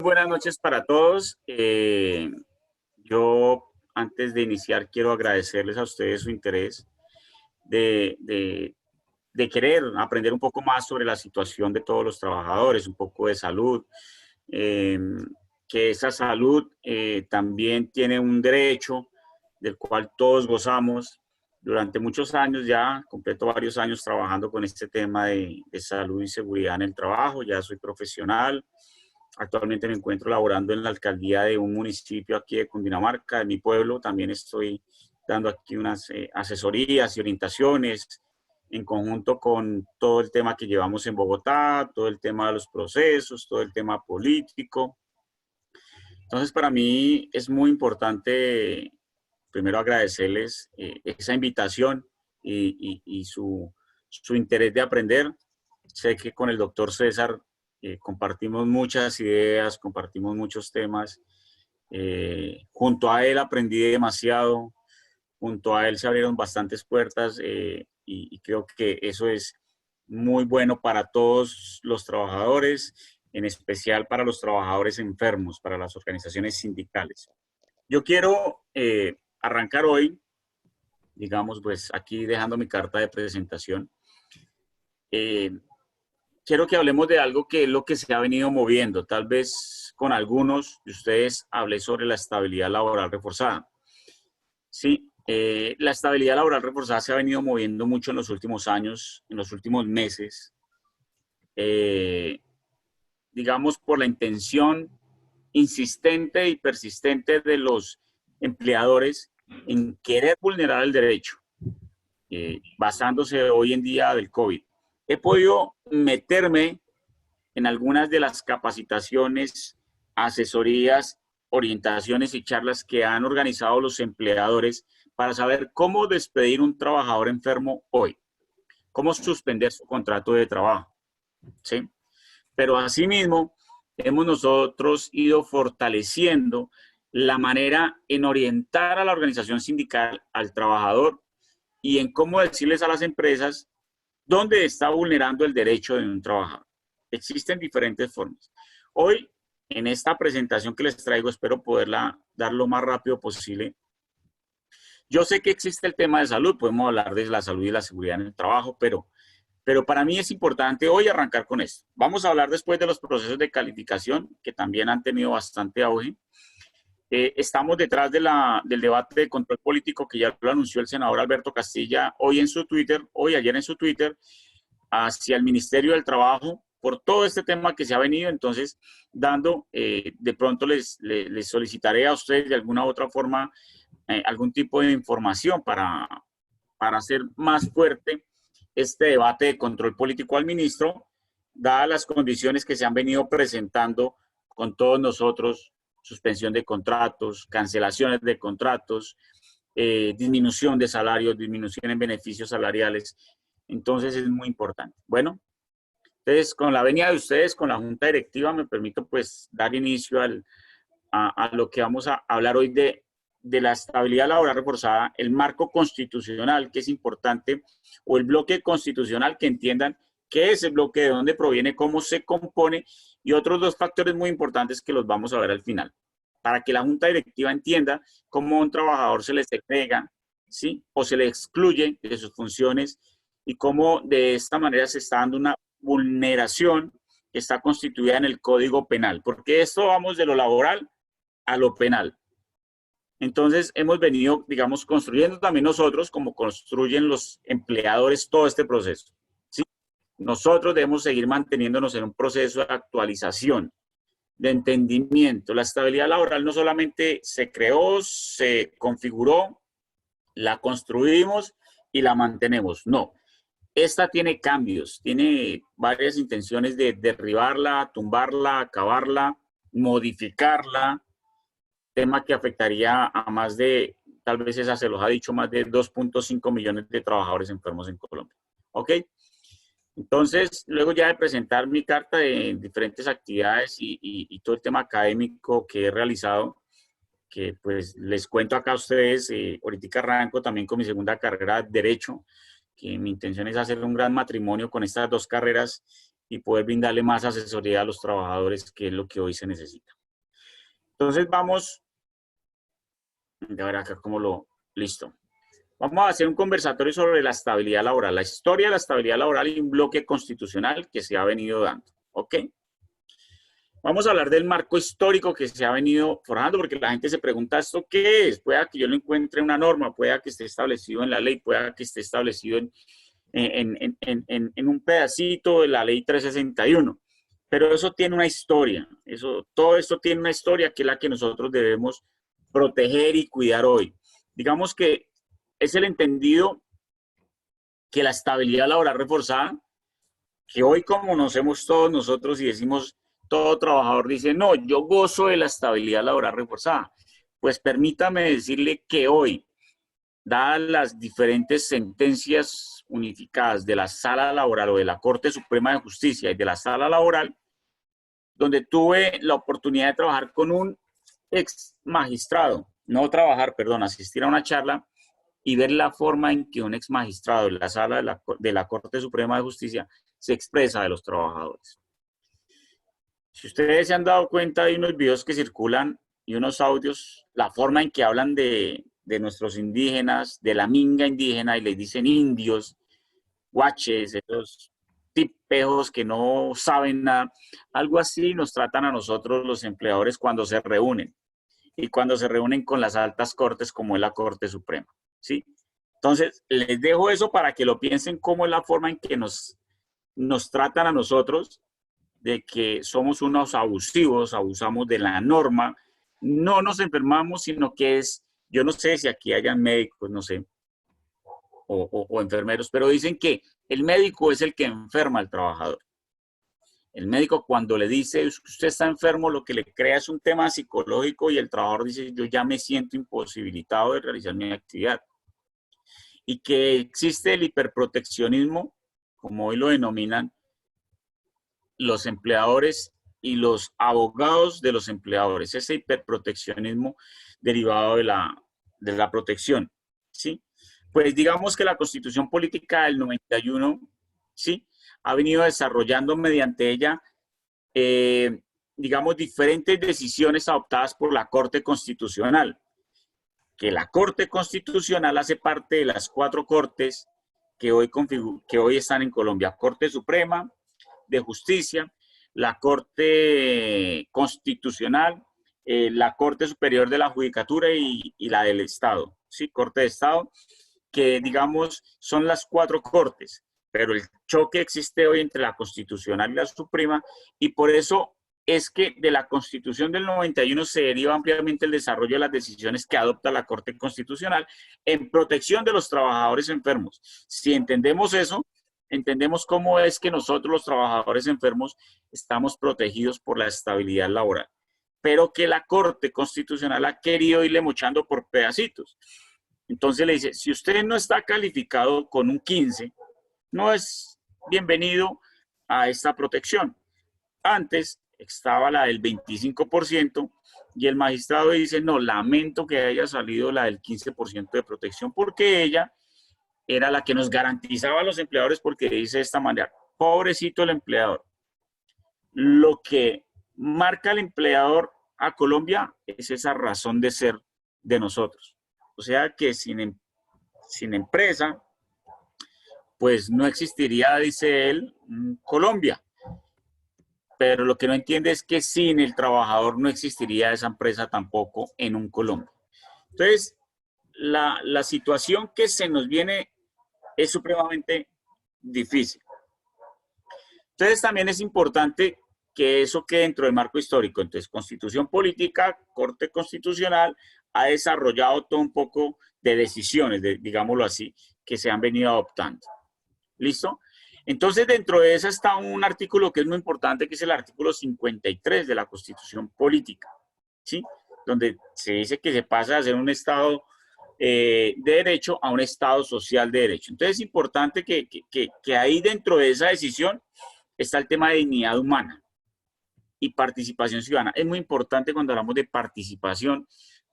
Buenas noches para todos. Yo, antes de iniciar, quiero agradecerles a ustedes su interés de, de- de querer aprender un poco más sobre la situación de todos los trabajadores, un poco de salud, eh, que esa salud también tiene un derecho del cual todos gozamos. Durante muchos años ya, completo varios años trabajando con este tema de salud y seguridad en el trabajo, ya soy profesional. Actualmente me encuentro laborando en la alcaldía de un municipio aquí de Cundinamarca, de mi pueblo. También estoy dando aquí unas asesorías y orientaciones en conjunto con todo el tema que llevamos en Bogotá, todo el tema de los procesos, todo el tema político. Entonces, para mí es muy importante, primero agradecerles esa invitación y su interés de aprender. Sé que con el doctor César compartimos muchas ideas, compartimos muchos temas. Junto a él aprendí demasiado, junto a él se abrieron bastantes puertas y creo que eso es muy bueno para todos los trabajadores, en especial para los trabajadores enfermos, para las organizaciones sindicales. Yo quiero arrancar hoy, digamos, pues aquí dejando mi carta de presentación. Eh, Quiero que hablemos de algo que es lo que se ha venido moviendo. Tal vez con algunos de ustedes hablé sobre la estabilidad laboral reforzada. Sí, la estabilidad laboral reforzada se ha venido moviendo mucho en los últimos años, en los últimos meses, eh, digamos por la intención insistente y persistente de los empleadores en querer vulnerar el derecho, basándose hoy en día del COVID. He podido meterme en algunas de las capacitaciones, asesorías, orientaciones y charlas que han organizado los empleadores para saber cómo despedir un trabajador enfermo hoy, cómo suspender su contrato de trabajo, ¿sí? Pero asimismo, hemos nosotros ido fortaleciendo la manera en orientar a la organización sindical, al trabajador y en cómo decirles a las empresas dónde está vulnerando el derecho de un trabajador. Existen diferentes formas. Hoy, en esta presentación que les traigo, espero poderla dar lo más rápido posible. Yo sé que existe el tema de salud, podemos hablar de la salud y la seguridad en el trabajo, pero para mí es importante hoy arrancar con esto. Vamos a hablar después de los procesos de calificación, que también han tenido bastante auge. Estamos detrás del debate de control político que ya lo anunció el senador Alberto Castilla hoy en su Twitter, hoy ayer en su Twitter, hacia el Ministerio del Trabajo por todo este tema que se ha venido. Entonces, de pronto les solicitaré a ustedes de alguna u otra forma algún tipo de información para hacer más fuerte este debate de control político al ministro, dadas las condiciones que se han venido presentando con todos nosotros: suspensión de contratos, cancelaciones de contratos, disminución de salarios, disminución en beneficios salariales. Entonces es muy importante. Bueno, entonces con la venia de ustedes, con la Junta Directiva, me permito pues dar inicio a lo que vamos a hablar hoy de la estabilidad laboral reforzada, el marco constitucional, que es importante, o el bloque constitucional, que entiendan qué es el bloque, de dónde proviene, cómo se compone, y otros dos factores muy importantes que los vamos a ver al final, para que la Junta Directiva entienda cómo a un trabajador se le segrega, ¿sí? O se le excluye de sus funciones y cómo de esta manera se está dando una vulneración que está constituida en el Código Penal, porque esto vamos de lo laboral a lo penal. Entonces hemos venido, digamos, construyendo también nosotros, como construyen los empleadores, todo este proceso, ¿sí? Nosotros debemos seguir manteniéndonos en un proceso de actualización, de entendimiento. La estabilidad laboral no solamente se creó, se configuró, la construimos y la mantenemos. No, esta tiene cambios, tiene varias intenciones de derribarla, tumbarla, acabarla, modificarla, tema que afectaría a más de, tal vez esa se los ha dicho, más de 2.5 millones de trabajadores enfermos en Colombia. ¿Ok? Entonces, luego ya de presentar mi carta de diferentes actividades y todo el tema académico que he realizado, que pues les cuento acá a ustedes, ahorita arranco también con mi segunda carrera de Derecho, que mi intención es hacer un gran matrimonio con estas dos carreras y poder brindarle más asesoría a los trabajadores, que es lo que hoy se necesita. Entonces vamos, a ver acá cómo listo. Vamos a hacer un conversatorio sobre la estabilidad laboral, la historia de la estabilidad laboral y un bloque constitucional que se ha venido dando. ¿Ok? Vamos a hablar del marco histórico que se ha venido forjando, porque la gente se pregunta, ¿esto qué es? Pueda que yo lo encuentre en una norma, pueda que esté establecido en la ley, pueda que esté establecido en un pedacito de la ley 361. Pero eso tiene una historia, todo esto tiene una historia que es la que nosotros debemos proteger y cuidar hoy. Digamos que es el entendido que la estabilidad laboral reforzada, que hoy conocemos todos nosotros y decimos, todo trabajador dice, no, yo gozo de la estabilidad laboral reforzada. Pues permítame decirle que hoy, dadas las diferentes sentencias unificadas de la Sala Laboral o de la Corte Suprema de Justicia y de la Sala Laboral, donde tuve la oportunidad de trabajar con un ex magistrado, no trabajar, perdón, asistir a una charla y ver la forma en que un ex magistrado en la Sala de la Corte Suprema de Justicia se expresa de los trabajadores. Si ustedes se han dado cuenta, hay unos videos que circulan y unos audios, la forma en que hablan de nuestros indígenas, de la minga indígena, y les dicen indios, guaches, esos tipejos que no saben nada. Algo así nos tratan a nosotros los empleadores cuando se reúnen, y cuando se reúnen con las altas cortes como es la Corte Suprema, ¿sí? Entonces, les dejo eso para que lo piensen, cómo es la forma en que nos tratan a nosotros, de que somos unos abusivos, abusamos de la norma, no nos enfermamos, sino que es, yo no sé si aquí hayan médicos, no sé, o enfermeros, pero dicen que el médico es el que enferma al trabajador. El médico, cuando le dice usted está enfermo, lo que le crea es un tema psicológico, y el trabajador dice, yo ya me siento imposibilitado de realizar mi actividad. Y que existe el hiperproteccionismo, como hoy lo denominan los empleadores y los abogados de los empleadores, ese hiperproteccionismo derivado de la protección, ¿sí? Pues digamos que la Constitución Política del 91, ¿sí?, ha venido desarrollando mediante ella, digamos, diferentes decisiones adoptadas por la Corte Constitucional, que la Corte Constitucional hace parte de las 4 cortes que hoy están en Colombia: Corte Suprema de Justicia, la Corte Constitucional, la Corte Superior de la Judicatura y la del Estado, ¿sí? Corte de Estado, que digamos son las 4 cortes, pero el choque existe hoy entre la Constitucional y la Suprema, y por eso es que de la Constitución del 91 se deriva ampliamente el desarrollo de las decisiones que adopta la Corte Constitucional en protección de los trabajadores enfermos. Si entendemos eso, entendemos cómo es que nosotros los trabajadores enfermos estamos protegidos por la estabilidad laboral, pero que la Corte Constitucional ha querido irle mochando por pedacitos. Entonces le dice, si usted no está calificado con un 15, no es bienvenido a esta protección. Antes estaba la del 25%, y el magistrado dice, no, lamento que haya salido la del 15% de protección, porque ella era la que nos garantizaba a los empleadores, porque dice de esta manera, pobrecito el empleador. Lo que marca el empleador a Colombia es esa razón de ser de nosotros. O sea que sin empresa, pues no existiría, dice él, Colombia. Pero lo que no entiende es que sin el trabajador no existiría esa empresa tampoco en un Colombia. Entonces, la situación que se nos viene es supremamente difícil. Entonces, también es importante que eso quede dentro del marco histórico. Entonces, Constitución Política, Corte Constitucional, ha desarrollado todo un poco de decisiones, digámoslo así, que se han venido adoptando. ¿Listo? Entonces, dentro de esa está un artículo que es muy importante, que es el artículo 53 de la Constitución Política, ¿sí? Donde se dice que se pasa a ser un Estado de derecho a un Estado social de derecho. Entonces, es importante que ahí dentro de esa decisión está el tema de dignidad humana y participación ciudadana. Es muy importante cuando hablamos de participación.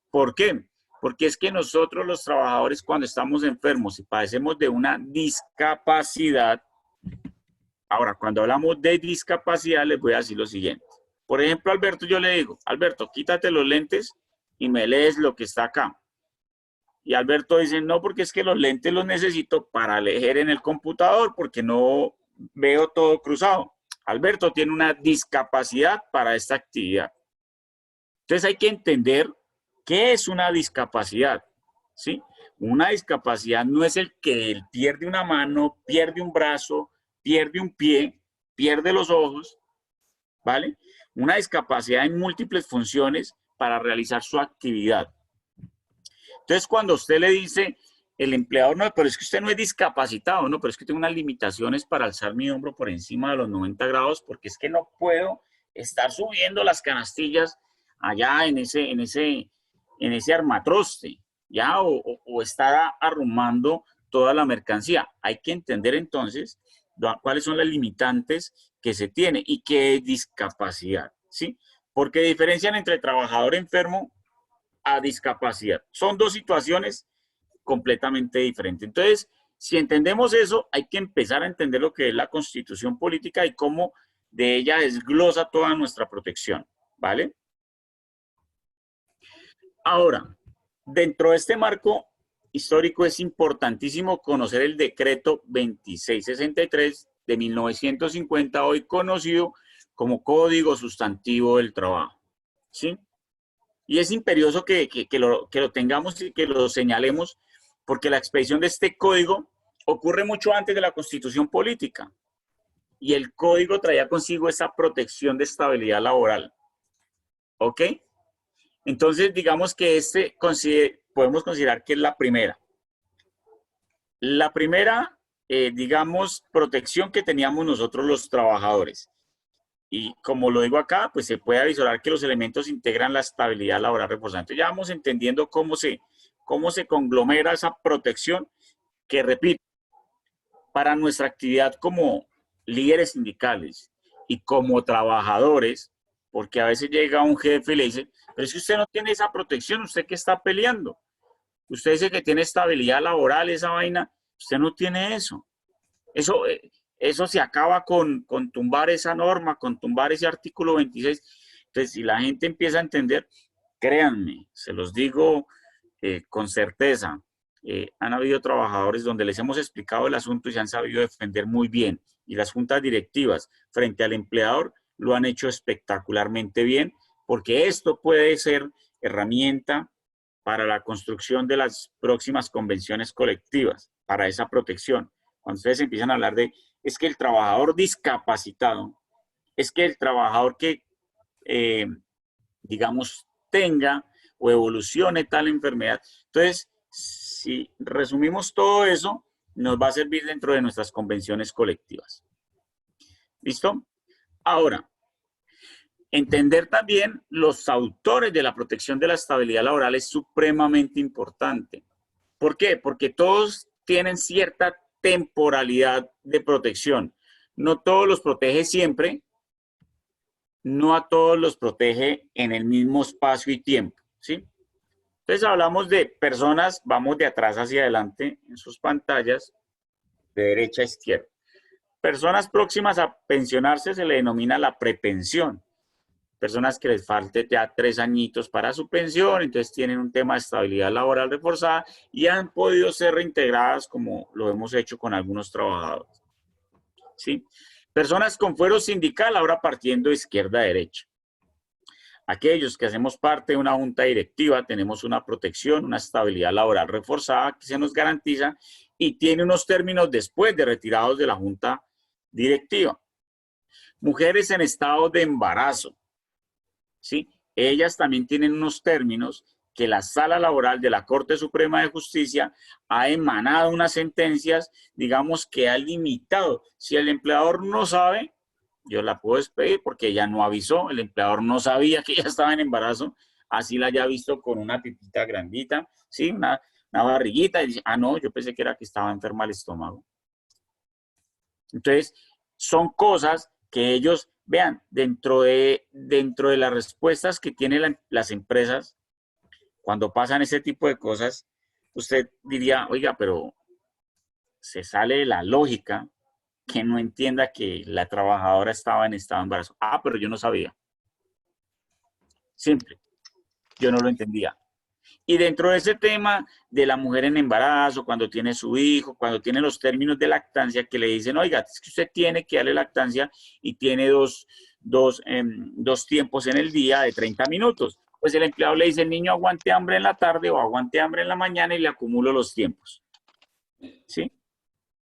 ¿Por qué? Porque es que nosotros los trabajadores, cuando estamos enfermos y padecemos de una discapacidad, Ahora, cuando hablamos de discapacidad, les voy a decir lo siguiente. Por ejemplo, Alberto, yo le digo, Alberto, quítate los lentes y me lees lo que está acá. Y Alberto dice, no, porque es que los lentes los necesito para leer en el computador, porque no veo todo cruzado. Alberto tiene una discapacidad para esta actividad. Entonces hay que entender qué es una discapacidad, ¿sí? Una discapacidad no es el que él pierde una mano, pierde un brazo, pierde un pie, pierde los ojos, ¿vale? Una discapacidad en múltiples funciones para realizar su actividad. Entonces, cuando usted le dice, el empleador, no, pero es que usted no es discapacitado, no, pero es que tengo unas limitaciones para alzar mi hombro por encima de los 90 grados, porque es que no puedo estar subiendo las canastillas allá en ese armatroste, ¿ya? O estar arrumando toda la mercancía. Hay que entender entonces cuáles son las limitantes que se tiene y qué es discapacidad, ¿sí? Porque diferencian entre trabajador enfermo a discapacidad. Son dos situaciones completamente diferentes. Entonces, si entendemos eso, hay que empezar a entender lo que es la Constitución política y cómo de ella desglosa toda nuestra protección, ¿vale? Ahora, dentro de este marco histórico es importantísimo conocer el decreto 2663 de 1950, hoy conocido como Código Sustantivo del Trabajo, ¿sí? Y es imperioso que lo tengamos y que lo señalemos, porque la expedición de este código ocurre mucho antes de la Constitución política. Y el código traía consigo esa protección de estabilidad laboral. ¿Ok? Entonces, digamos que podemos considerar que es la primera. La primera, digamos, protección que teníamos nosotros los trabajadores. Y como lo digo acá, pues se puede avisar que los elementos integran la estabilidad laboral reforzada. Entonces ya vamos entendiendo cómo se conglomera esa protección que, repito, para nuestra actividad como líderes sindicales y como trabajadores, porque a veces llega un jefe y le dice, pero es que usted no tiene esa protección, ¿usted qué está peleando? Usted dice que tiene estabilidad laboral, esa vaina, usted no tiene eso. Eso se acaba con tumbar esa norma, con tumbar ese artículo 26. Entonces, si la gente empieza a entender, créanme, se los digo con certeza, han habido trabajadores donde les hemos explicado el asunto y se han sabido defender muy bien. Y las juntas directivas frente al empleador lo han hecho espectacularmente bien, porque esto puede ser herramienta para la construcción de las próximas convenciones colectivas, para esa protección. Cuando ustedes empiezan a hablar de, es que el trabajador discapacitado, es que el trabajador que, digamos, tenga o evolucione tal enfermedad. Entonces, si resumimos todo eso, nos va a servir dentro de nuestras convenciones colectivas. ¿Listo? Ahora, entender también los autores de la protección de la estabilidad laboral es supremamente importante. ¿Por qué? Porque todos tienen cierta temporalidad de protección. No todos los protege siempre, no a todos los protege en el mismo espacio y tiempo, ¿sí? Entonces hablamos de personas, vamos de atrás hacia adelante en sus pantallas, de derecha a izquierda. Personas próximas a pensionarse se le denomina la prepensión. Personas que les falte ya 3 añitos para su pensión, entonces tienen un tema de estabilidad laboral reforzada y han podido ser reintegradas como lo hemos hecho con algunos trabajadores. ¿Sí? Personas con fuero sindical, ahora partiendo de izquierda a derecha. Aquellos que hacemos parte de una junta directiva tenemos una protección, una estabilidad laboral reforzada que se nos garantiza y tiene unos términos después de retirados de la junta directiva. Mujeres en estado de embarazo, ¿sí? Ellas también tienen unos términos que la Sala Laboral de la Corte Suprema de Justicia ha emanado unas sentencias, digamos, que ha limitado. Si el empleador no sabe, yo la puedo despedir porque ella no avisó, el empleador no sabía que ella estaba en embarazo, así la haya visto con una pipita grandita, ¿sí? Una barriguita, y dice, ah, no, yo pensé que era que estaba enferma el estómago. Entonces, son cosas que ellos, vean, dentro de las respuestas que tienen las empresas, cuando pasan ese tipo de cosas, usted diría, oiga, pero se sale de la lógica que no entienda que la trabajadora estaba en estado de embarazo. Ah, pero yo no sabía. Simple, yo no lo entendía. Y dentro de ese tema de la mujer en embarazo, cuando tiene su hijo, cuando tiene los términos de lactancia, que le dicen, oiga, es que usted tiene que darle lactancia y tiene dos tiempos en el día de 30 minutos. Pues el empleado le dice, el niño aguante hambre en la tarde o aguante hambre en la mañana y le acumulo los tiempos. ¿Sí?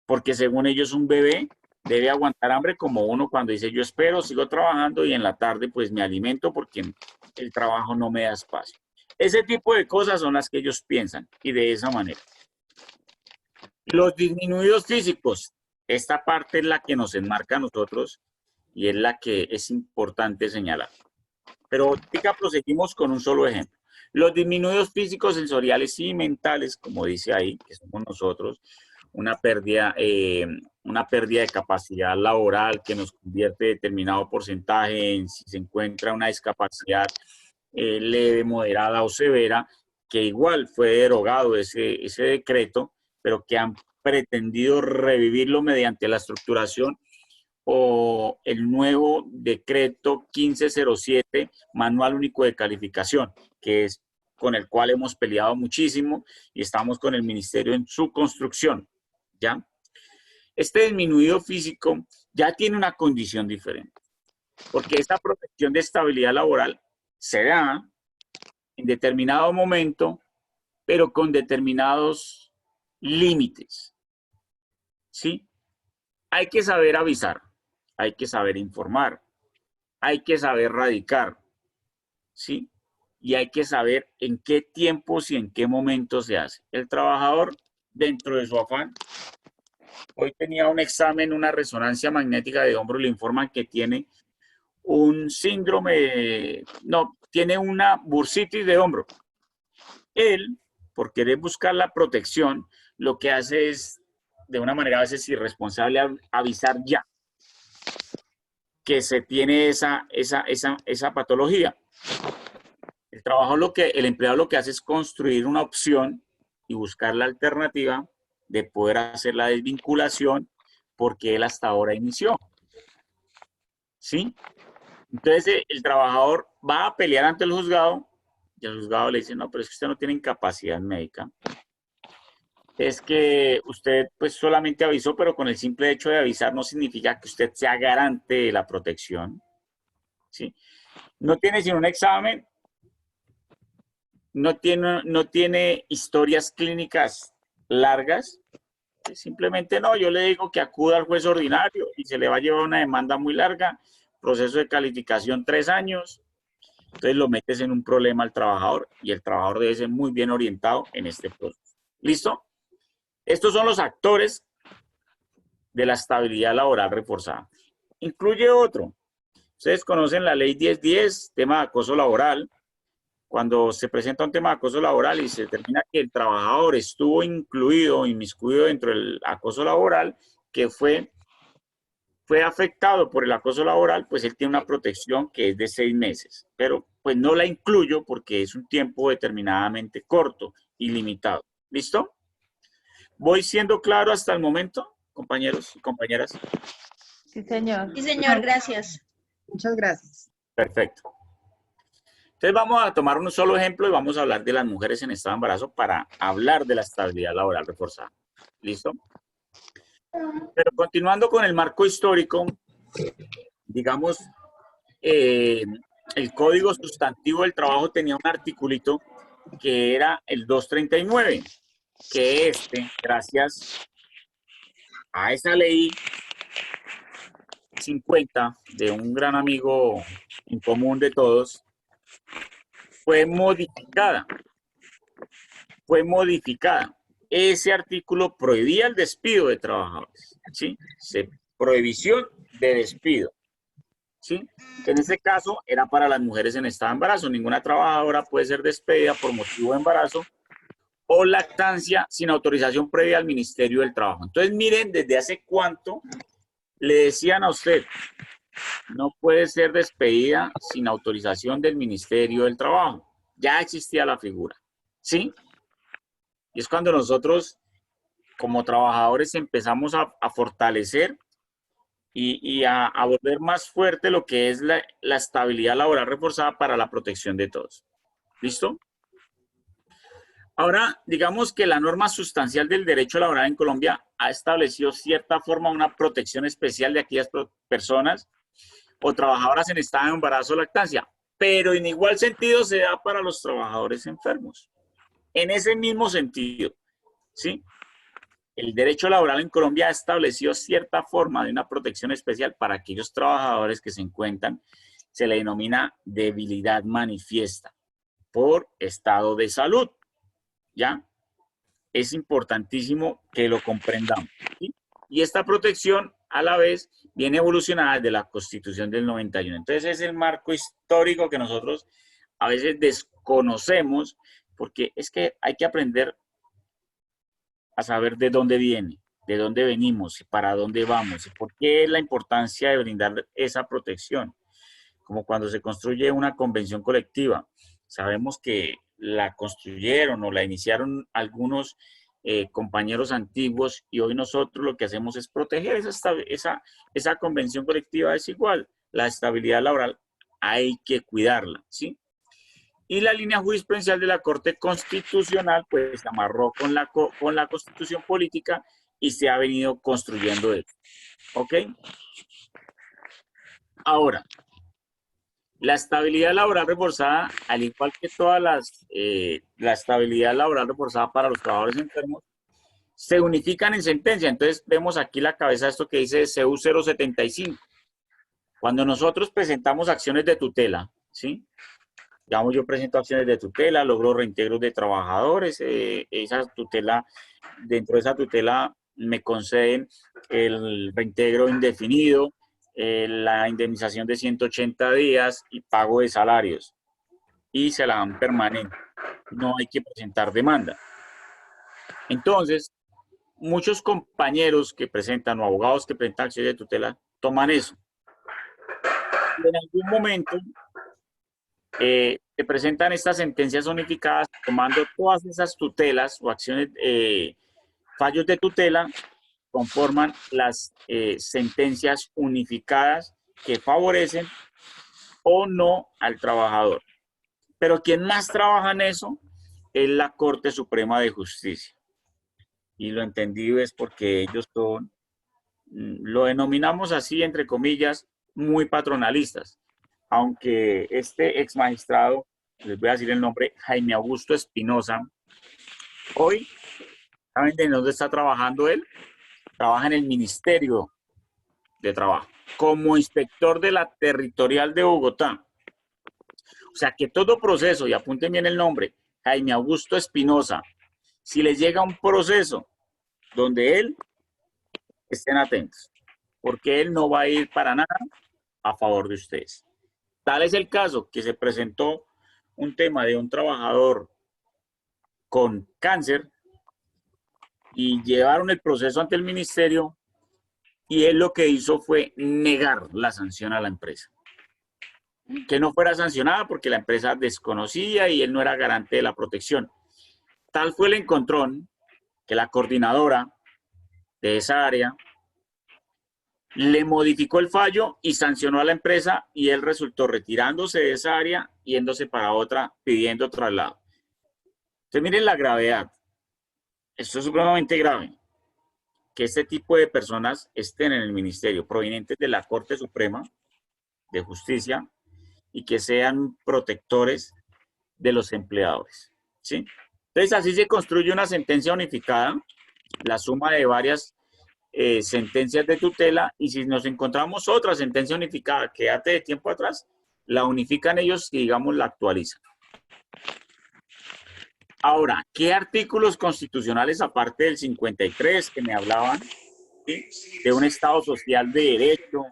Porque según ellos un bebé debe aguantar hambre como uno cuando dice, yo espero, sigo trabajando y en la tarde pues me alimento porque el trabajo no me da espacio. Ese tipo de cosas son las que ellos piensan y de esa manera. Los disminuidos físicos, esta parte es la que nos enmarca a nosotros y es la que es importante señalar. Pero ahorita proseguimos con un solo ejemplo. Los disminuidos físicos, sensoriales y mentales, como dice ahí, que somos nosotros, una pérdida de capacidad laboral que nos convierte determinado porcentaje en si se encuentra una discapacidad leve, moderada o severa, que igual fue derogado ese decreto, pero que han pretendido revivirlo mediante la estructuración o el nuevo decreto 1507, Manual Único de Calificación, que es con el cual hemos peleado muchísimo y estamos con el ministerio en su construcción, ¿ya? Este disminuido físico ya tiene una condición diferente, porque esta protección de estabilidad laboral se da en determinado momento, pero con determinados límites, ¿sí? Hay que saber avisar, hay que saber informar, hay que saber radicar, ¿sí? Y hay que saber en qué tiempos y en qué momentos se hace. El trabajador, dentro de su afán, hoy tenía un examen, una resonancia magnética de hombro, le informan que tiene un síndrome, no, tiene una bursitis de hombro. Él, por querer buscar la protección, lo que hace es, de una manera a veces irresponsable, avisar ya que se tiene esa patología. El empleado lo que hace es construir una opción y buscar la alternativa de poder hacer la desvinculación porque él hasta ahora inició. ¿Sí? Entonces el trabajador va a pelear ante el juzgado y el juzgado le dice, no, pero es que usted no tiene incapacidad médica. Es que usted pues solamente avisó, pero con el simple hecho de avisar no significa que usted sea garante de la protección. ¿Sí? No tiene sino un examen, no tiene historias clínicas largas, simplemente no, yo le digo que acuda al juez ordinario y se le va a llevar una demanda muy larga, proceso de calificación 3 años, entonces lo metes en un problema al trabajador y el trabajador debe ser muy bien orientado en este proceso. ¿Listo? Estos son los actores de la estabilidad laboral reforzada. Incluye otro. Ustedes conocen la ley 1010, tema de acoso laboral. Cuando se presenta un tema de acoso laboral y se determina que el trabajador estuvo incluido, inmiscuido dentro del acoso laboral, que fue afectado por el acoso laboral, pues él tiene una protección que es de 6 meses. Pero pues no la incluyo porque es un tiempo determinadamente corto y limitado. ¿Listo? ¿Voy siendo claro hasta el momento, compañeros y compañeras? Sí, señor. Sí, señor, gracias. Muchas gracias. Perfecto. Entonces vamos a tomar un solo ejemplo y vamos a hablar de las mujeres en estado de embarazo para hablar de la estabilidad laboral reforzada. ¿Listo? Pero continuando con el marco histórico, digamos, el Código Sustantivo del Trabajo tenía un articulito que era el 239, que gracias a esa ley 50 de un gran amigo en común de todos, fue modificada. Ese artículo prohibía el despido de trabajadores, ¿sí? Prohibición de despido, ¿sí? En ese caso era para las mujeres en estado de embarazo. Ninguna trabajadora puede ser despedida por motivo de embarazo o lactancia sin autorización previa al Ministerio del Trabajo. Entonces, miren, desde hace cuánto le decían a usted, no puede ser despedida sin autorización del Ministerio del Trabajo. Ya existía la figura, ¿sí? Y es cuando nosotros, como trabajadores, empezamos a fortalecer y a volver más fuerte lo que es la estabilidad laboral reforzada para la protección de todos. ¿Listo? Ahora, digamos que la norma sustancial del derecho laboral en Colombia ha establecido cierta forma una protección especial de aquellas personas o trabajadoras en estado de embarazo o lactancia, pero en igual sentido se da para los trabajadores enfermos. En ese mismo sentido, ¿sí? El derecho laboral en Colombia ha establecido cierta forma de una protección especial para aquellos trabajadores que se encuentran, se le denomina debilidad manifiesta por estado de salud, ¿ya? Es importantísimo que lo comprendamos, ¿sí? Y esta protección, a la vez, viene evolucionada desde la Constitución del 91. Entonces, es el marco histórico que nosotros a veces desconocemos, porque es que hay que aprender a saber de dónde viene, de dónde venimos y para dónde vamos, y por qué es la importancia de brindar esa protección. Como cuando se construye una convención colectiva, sabemos que la construyeron o la iniciaron algunos compañeros antiguos y hoy nosotros lo que hacemos es proteger esa convención colectiva. Es igual, la estabilidad laboral hay que cuidarla, ¿sí? Y la línea jurisprudencial de la Corte Constitucional pues se amarró con la Constitución política y se ha venido construyendo eso. ¿Ok? Ahora, la estabilidad laboral reforzada, al igual que la estabilidad laboral reforzada para los trabajadores enfermos, se unifican en sentencia. Entonces vemos aquí la cabeza de esto que dice CU 075. Cuando nosotros presentamos acciones de tutela, ¿sí? Digamos, yo presento acciones de tutela, logro reintegros de trabajadores, esa tutela, dentro de esa tutela me conceden el reintegro indefinido, la indemnización de 180 días y pago de salarios, y se la dan permanente. No hay que presentar demanda. Entonces, muchos compañeros que presentan o abogados que presentan acciones de tutela toman eso. Y en algún momento se presentan estas sentencias unificadas tomando todas esas tutelas o acciones, fallos de tutela, conforman las sentencias unificadas que favorecen o no al trabajador. Pero quien más trabaja en eso es la Corte Suprema de Justicia. Y lo entendido es porque ellos son, lo denominamos así, entre comillas, muy patronalistas. Aunque este ex magistrado, les voy a decir el nombre, Jaime Augusto Espinosa, hoy, ¿saben de dónde está trabajando él? Trabaja en el Ministerio de Trabajo, como inspector de la Territorial de Bogotá. O sea que todo proceso, y apunten bien el nombre, Jaime Augusto Espinosa, si les llega un proceso donde él, estén atentos, porque él no va a ir para nada a favor de ustedes. Tal es el caso que se presentó un tema de un trabajador con cáncer y llevaron el proceso ante el ministerio y él lo que hizo fue negar la sanción a la empresa. Que no fuera sancionada porque la empresa desconocía y él no era garante de la protección. Tal fue el encontrón que la coordinadora de esa área le modificó el fallo y sancionó a la empresa y él resultó retirándose de esa área, yéndose para otra, pidiendo traslado. Entonces miren la gravedad. Esto es supremamente grave, que este tipo de personas estén en el ministerio, provenientes de la Corte Suprema de Justicia y que sean protectores de los empleadores, ¿sí? Entonces así se construye una sentencia unificada, la suma de varias sentencias de tutela, y si nos encontramos otra sentencia unificada que date de tiempo atrás, la unifican ellos y, digamos, la actualizan. Ahora, ¿qué artículos constitucionales, aparte del 53 que me hablaban, ¿sí?, de un Estado social de derecho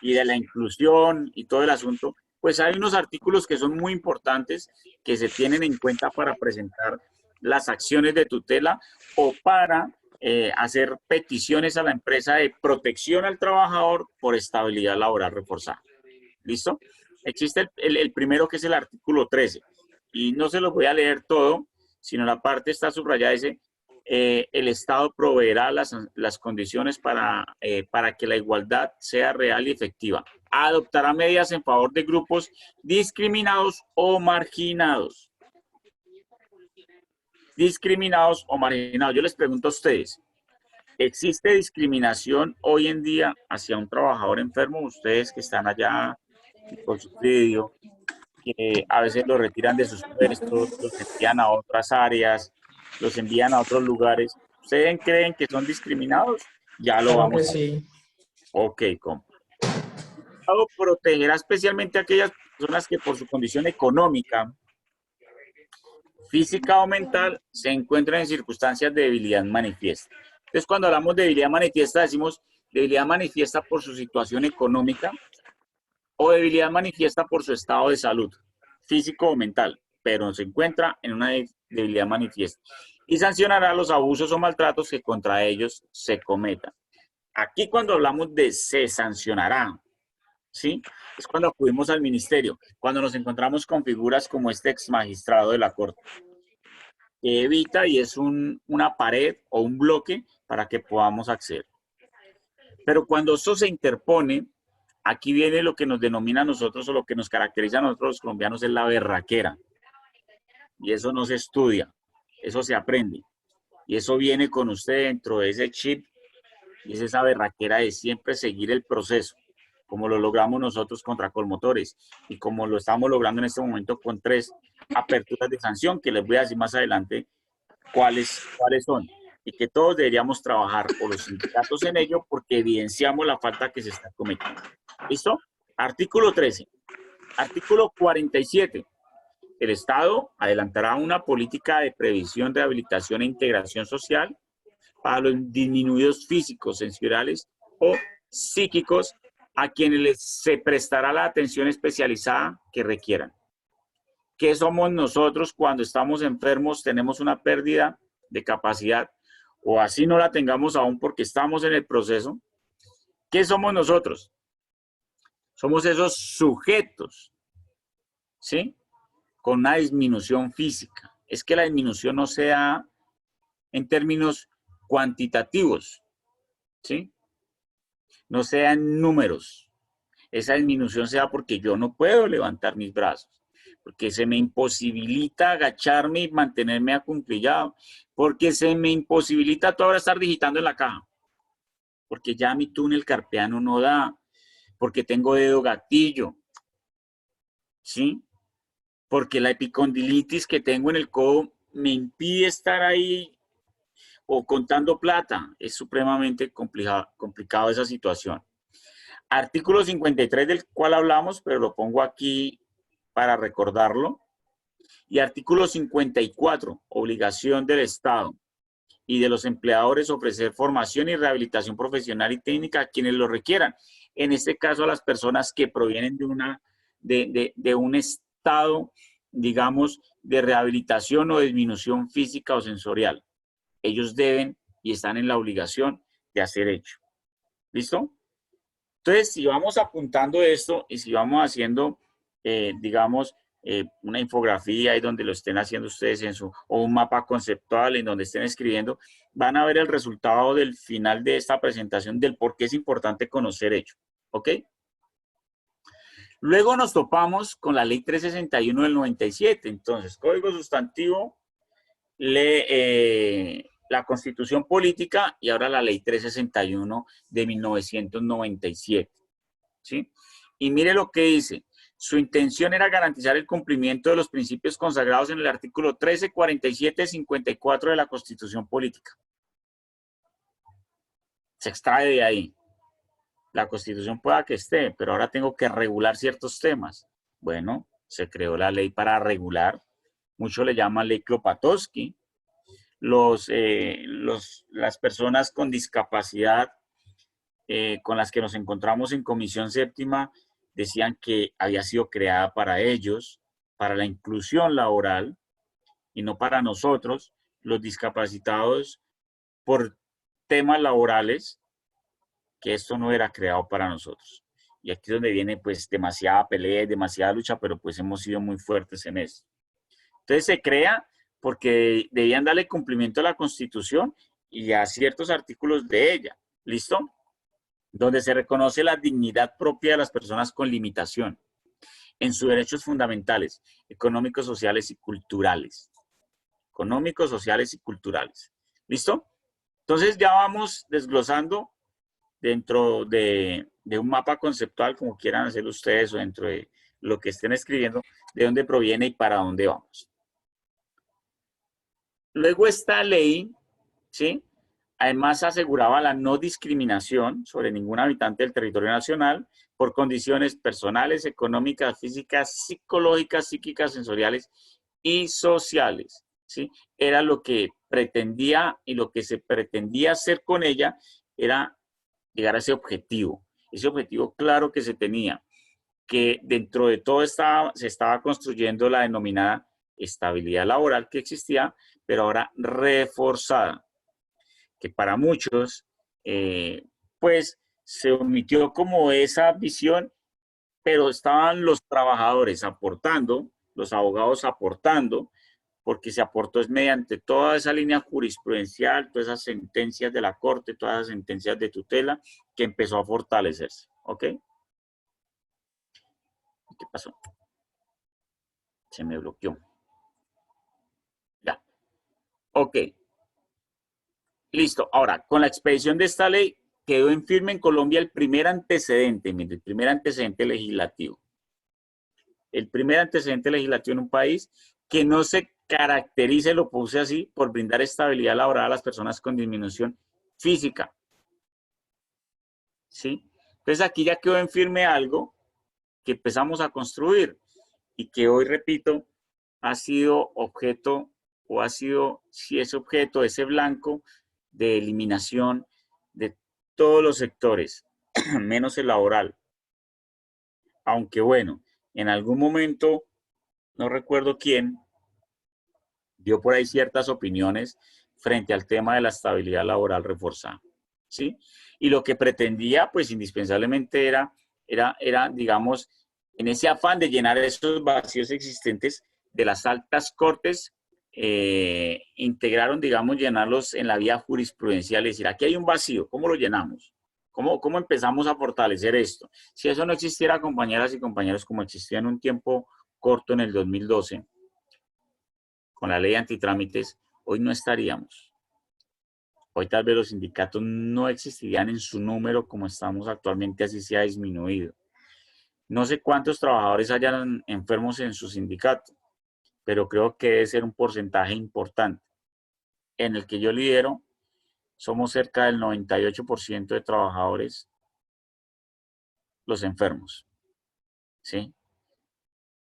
y de la inclusión y todo el asunto? Pues hay unos artículos que son muy importantes que se tienen en cuenta para presentar las acciones de tutela o para hacer peticiones a la empresa de protección al trabajador por estabilidad laboral reforzada. ¿Listo? Existe el primero, que es el artículo 13, y no se lo voy a leer todo, sino la parte está subrayada, dice, el Estado proveerá las condiciones para que la igualdad sea real y efectiva. Adoptará medidas en favor de grupos discriminados o marginados. Discriminados o marginados. Yo les pregunto a ustedes, ¿existe discriminación hoy en día hacia un trabajador enfermo? Ustedes que están allá por subsidio, que a veces los retiran de sus puestos, los envían a otras áreas, los envían a otros lugares. ¿Ustedes creen que son discriminados? Ya lo Claro que vamos a ver. sí. Ok, ¿cómo? El Estado protegerá especialmente a aquellas personas que por su condición económica, física o mental se encuentran en circunstancias de debilidad manifiesta. Entonces, cuando hablamos de debilidad manifiesta, decimos debilidad manifiesta por su situación económica o debilidad manifiesta por su estado de salud, físico o mental, pero se encuentra en una debilidad manifiesta. Y sancionará los abusos o maltratos que contra ellos se cometan. Aquí cuando hablamos de se sancionará, ¿sí? Es cuando acudimos al ministerio, cuando nos encontramos con figuras como este ex magistrado de la Corte, que evita y es una pared o un bloque para que podamos acceder. Pero cuando eso se interpone, aquí viene lo que nos denomina a nosotros o lo que nos caracteriza a nosotros los colombianos es la berraquera. Y eso no se estudia, eso se aprende. Y eso viene con usted dentro de ese chip y es esa berraquera de siempre seguir el proceso, como lo logramos nosotros contra Colmotores y como lo estamos logrando en este momento con 3 aperturas de sanción, que les voy a decir más adelante cuáles son. Y que todos deberíamos trabajar, o los sindicatos en ello, porque evidenciamos la falta que se está cometiendo. ¿Listo? Artículo 13. Artículo 47. El Estado adelantará una política de previsión, rehabilitación e integración social para los disminuidos físicos, sensoriales o psíquicos a quienes se prestará la atención especializada que requieran. ¿Qué somos nosotros cuando estamos enfermos, tenemos una pérdida de capacidad o así no la tengamos aún porque estamos en el proceso? ¿Qué somos nosotros? Somos esos sujetos, ¿sí? Con una disminución física. Es que la disminución no se da en términos cuantitativos, ¿sí? No se da en números. Esa disminución se da porque yo no puedo levantar mis brazos, porque se me imposibilita agacharme y mantenerme acumplillado, porque se me imposibilita todavía estar digitando en la caja, porque ya mi túnel carpiano no da, porque tengo dedo gatillo, ¿sí? Porque la epicondilitis que tengo en el codo me impide estar ahí o contando plata. Es supremamente complicado esa situación. Artículo 53 del cual hablamos, pero lo pongo aquí para recordarlo. Y artículo 54, obligación del Estado y de los empleadores ofrecer formación y rehabilitación profesional y técnica a quienes lo requieran. En este caso, a las personas que provienen de un estado, digamos, de rehabilitación o disminución física o sensorial. Ellos deben y están en la obligación de hacer hecho. ¿Listo? Entonces, si vamos apuntando esto y si vamos haciendo, digamos, una infografía ahí donde lo estén haciendo ustedes o un mapa conceptual en donde estén escribiendo, van a ver el resultado del final de esta presentación del por qué es importante conocer hecho. ¿Ok? Luego nos topamos con la ley 361 del 97. Entonces, Código Sustantivo, la Constitución Política y ahora la ley 361 de 1997. ¿Sí? Y mire lo que dice. Su intención era garantizar el cumplimiento de los principios consagrados en el artículo 13, 47, 54 de la Constitución Política. Se extrae de ahí. La Constitución pueda que esté, pero ahora tengo que regular ciertos temas. Bueno, se creó la ley para regular. Muchos le llaman ley Klopatowski. Las personas con discapacidad con las que nos encontramos en Comisión Séptima decían que había sido creada para ellos, para la inclusión laboral y no para nosotros, los discapacitados, por temas laborales, que esto no era creado para nosotros. Y aquí es donde viene pues demasiada pelea, demasiada lucha, pero pues hemos sido muy fuertes en eso. Entonces se crea porque debían darle cumplimiento a la Constitución y a ciertos artículos de ella. ¿Listo? Donde se reconoce la dignidad propia de las personas con limitación en sus derechos fundamentales, económicos, sociales y culturales. Económicos, sociales y culturales. ¿Listo? Entonces ya vamos desglosando dentro de un mapa conceptual, como quieran hacerlo ustedes, o dentro de lo que estén escribiendo, de dónde proviene y para dónde vamos. Luego esta ley, ¿sí? Además aseguraba la no discriminación sobre ningún habitante del territorio nacional por condiciones personales, económicas, físicas, psicológicas, psíquicas, sensoriales y sociales, ¿sí? Era lo que pretendía y lo que se pretendía hacer con ella era llegar a ese objetivo claro que se tenía, que dentro de todo se estaba construyendo la denominada estabilidad laboral que existía, pero ahora reforzada, que para muchos, pues se omitió como esa visión, pero estaban los trabajadores aportando, los abogados aportando, porque se aportó es mediante toda esa línea jurisprudencial, todas esas sentencias de la Corte, todas esas sentencias de tutela, que empezó a fortalecerse. ¿Ok? ¿Qué pasó? Se me bloqueó. Ya. Ok. Listo. Ahora, con la expedición de esta ley, quedó en firme en Colombia el primer antecedente, mire, el primer antecedente legislativo. El primer antecedente legislativo en un país que no se caracterice, lo puse así, por brindar estabilidad laboral a las personas con disminución física. ¿Sí? Entonces aquí ya quedó en firme algo que empezamos a construir y que hoy, repito, ha sido objeto o ha sido, si es objeto, ese blanco de eliminación de todos los sectores, menos el laboral. Aunque bueno, en algún momento, no recuerdo quién, dio por ahí ciertas opiniones frente al tema de la estabilidad laboral reforzada, ¿sí? Y lo que pretendía, pues indispensablemente era, digamos, en ese afán de llenar esos vacíos existentes de las altas cortes, integraron, digamos, llenarlos en la vía jurisprudencial, es decir, aquí hay un vacío, ¿cómo lo llenamos? ¿Cómo empezamos a fortalecer esto? Si eso no existiera, compañeras y compañeros, como existía en un tiempo corto en el 2012, con la ley antitrámites, hoy no estaríamos. Hoy tal vez los sindicatos no existirían en su número como estamos actualmente, así se ha disminuido. No sé cuántos trabajadores hayan enfermos en su sindicato, pero creo que debe ser un porcentaje importante. En el que yo lidero, somos cerca del 98% de trabajadores los enfermos, ¿sí?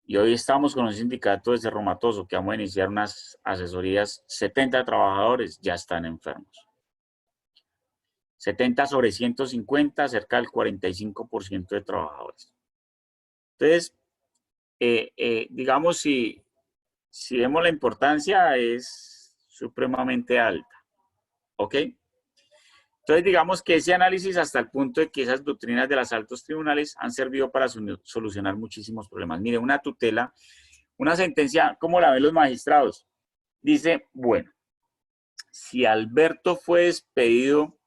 Y hoy estamos con un sindicato de Cerro Matoso que vamos a iniciar unas asesorías, 70 trabajadores ya están enfermos. 70 sobre 150, cerca del 45% de trabajadores. Entonces, digamos, si vemos la importancia, es supremamente alta. ¿Ok? Entonces, digamos que ese análisis hasta el punto de que esas doctrinas de los altos tribunales han servido para solucionar muchísimos problemas. Mire, una tutela, una sentencia, ¿cómo la ven los magistrados? Dice, bueno, si Alberto fue despedido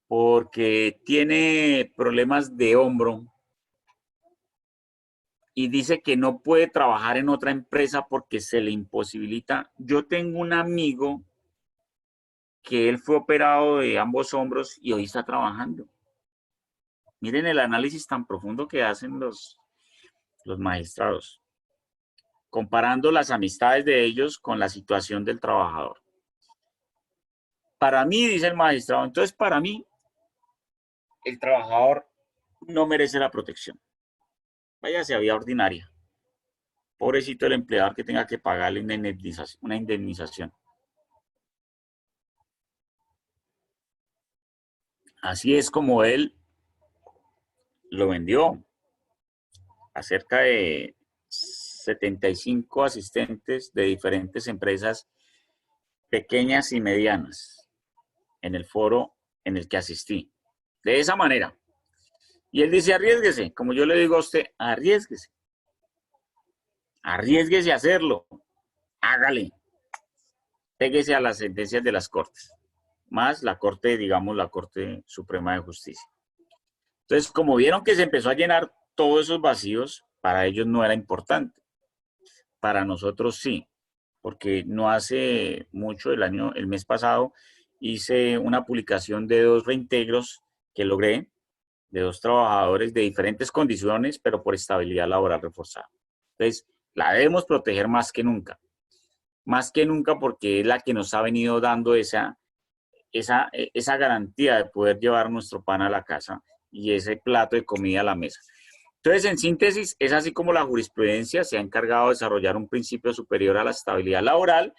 porque tiene problemas de hombro y dice que no puede trabajar en otra empresa porque se le imposibilita. Yo tengo un amigo que él fue operado de ambos hombros y hoy está trabajando. Miren el análisis tan profundo que hacen los magistrados, comparando las amistades de ellos con la situación del trabajador. Para mí, dice el magistrado, entonces para mí, el trabajador no merece la protección. Váyase a vía ordinaria. Pobrecito el empleador que tenga que pagarle una indemnización. Así es como él lo vendió a cerca de 75 asistentes de diferentes empresas pequeñas y medianas en el foro en el que asistí. De esa manera. Y él dice, arriésguese. Como yo le digo a usted, arriésguese. Arriésguese a hacerlo. hágale, péguese a las sentencias de las cortes, más la corte, digamos, la Corte Suprema de Justicia. Entonces, como vieron que se empezó a llenar todos esos vacíos, para ellos no era importante. Para nosotros sí, porque no hace mucho, el mes pasado, hice una publicación de 2 reintegros que logré, de 2 trabajadores de diferentes condiciones, pero por estabilidad laboral reforzada. Entonces, la debemos proteger más que nunca porque es la que nos ha venido dando esa garantía de poder llevar nuestro pan a la casa y ese plato de comida a la mesa. Entonces, en síntesis, es así como la jurisprudencia se ha encargado de desarrollar un principio superior a la estabilidad laboral,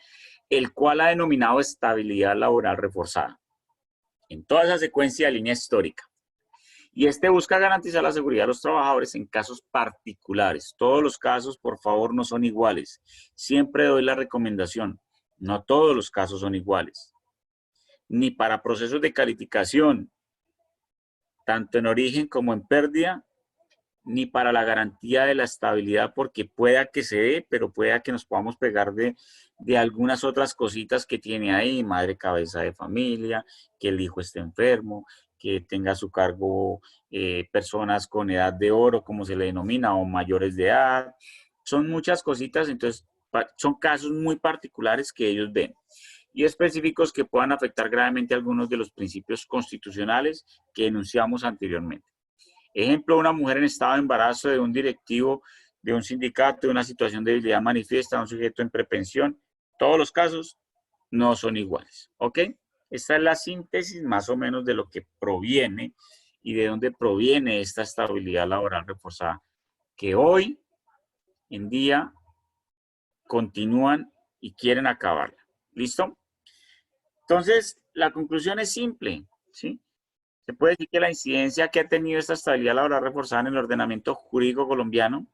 el cual ha denominado estabilidad laboral reforzada, en toda esa secuencia de línea histórica. Y este busca garantizar la seguridad de los trabajadores en casos particulares. Todos los casos, por favor, no son iguales. Siempre doy la recomendación, no todos los casos son iguales. Ni para procesos de calificación, tanto en origen como en pérdida, ni para la garantía de la estabilidad, porque pueda que se dé, pero pueda que nos podamos pegar de algunas otras cositas que tiene ahí, madre cabeza de familia, que el hijo esté enfermo, que tenga a su cargo personas con edad de oro, como se le denomina, o mayores de edad. Son muchas cositas, entonces son casos muy particulares que ellos ven y específicos que puedan afectar gravemente algunos de los principios constitucionales que enunciamos anteriormente. Ejemplo, una mujer en estado de embarazo de un directivo de un sindicato, de una situación de debilidad manifiesta, un sujeto en prepensión. Todos los casos no son iguales, ¿ok? Esta es la síntesis más o menos de lo que proviene y de dónde proviene esta estabilidad laboral reforzada, que hoy en día continúan y quieren acabarla. ¿Listo? Entonces, la conclusión es simple, ¿sí? Se puede decir que la incidencia que ha tenido esta estabilidad laboral reforzada en el ordenamiento jurídico colombiano,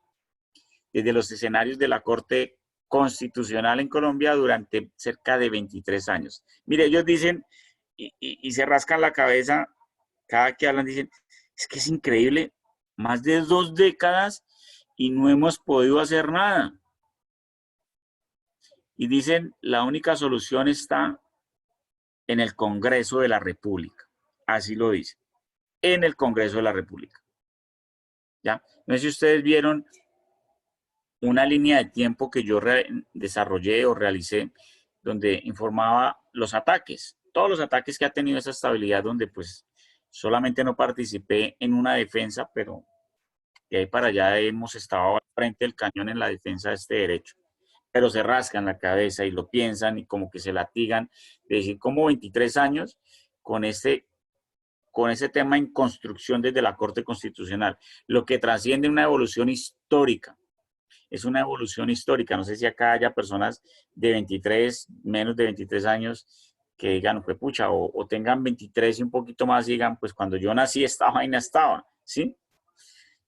desde los escenarios de la Corte Constitucional en Colombia durante cerca de 23 años. Mire, ellos dicen y se rascan la cabeza cada que hablan, dicen, es que es increíble, más de 2 décadas y no hemos podido hacer nada. Y dicen, la única solución está en el Congreso de la República. Así lo dice, en el Congreso de la República. ¿Ya? No sé si ustedes vieron una línea de tiempo que yo desarrollé o realicé, donde informaba los ataques, todos los ataques que ha tenido esa estabilidad, donde pues solamente no participé en una defensa, pero de ahí para allá hemos estado al frente del cañón en la defensa de este derecho. Pero se rascan la cabeza y lo piensan y como que se latigan de decir como 23 años con ese tema en construcción desde la Corte Constitucional, lo que trasciende una evolución histórica. Es una evolución histórica. No sé si acá haya personas de 23, menos de 23 años que digan, pues pucha, o tengan 23 y un poquito más y digan, pues cuando yo nací esta vaina estaba, ¿sí?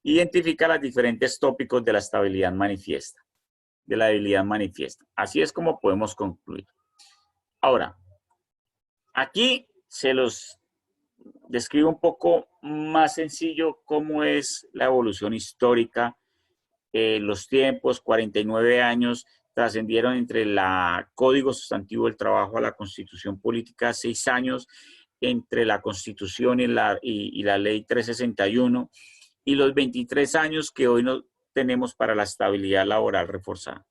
Identifica los diferentes tópicos de la estabilidad manifiesta, de la debilidad manifiesta. Así es como podemos concluir. Ahora, aquí se los describo un poco más sencillo cómo es la evolución histórica. Los tiempos, 49 años, trascendieron entre la Código Sustantivo del Trabajo a la Constitución Política, 6 años entre la Constitución y la Ley 361, y los 23 años que hoy no tenemos para la estabilidad laboral reforzada.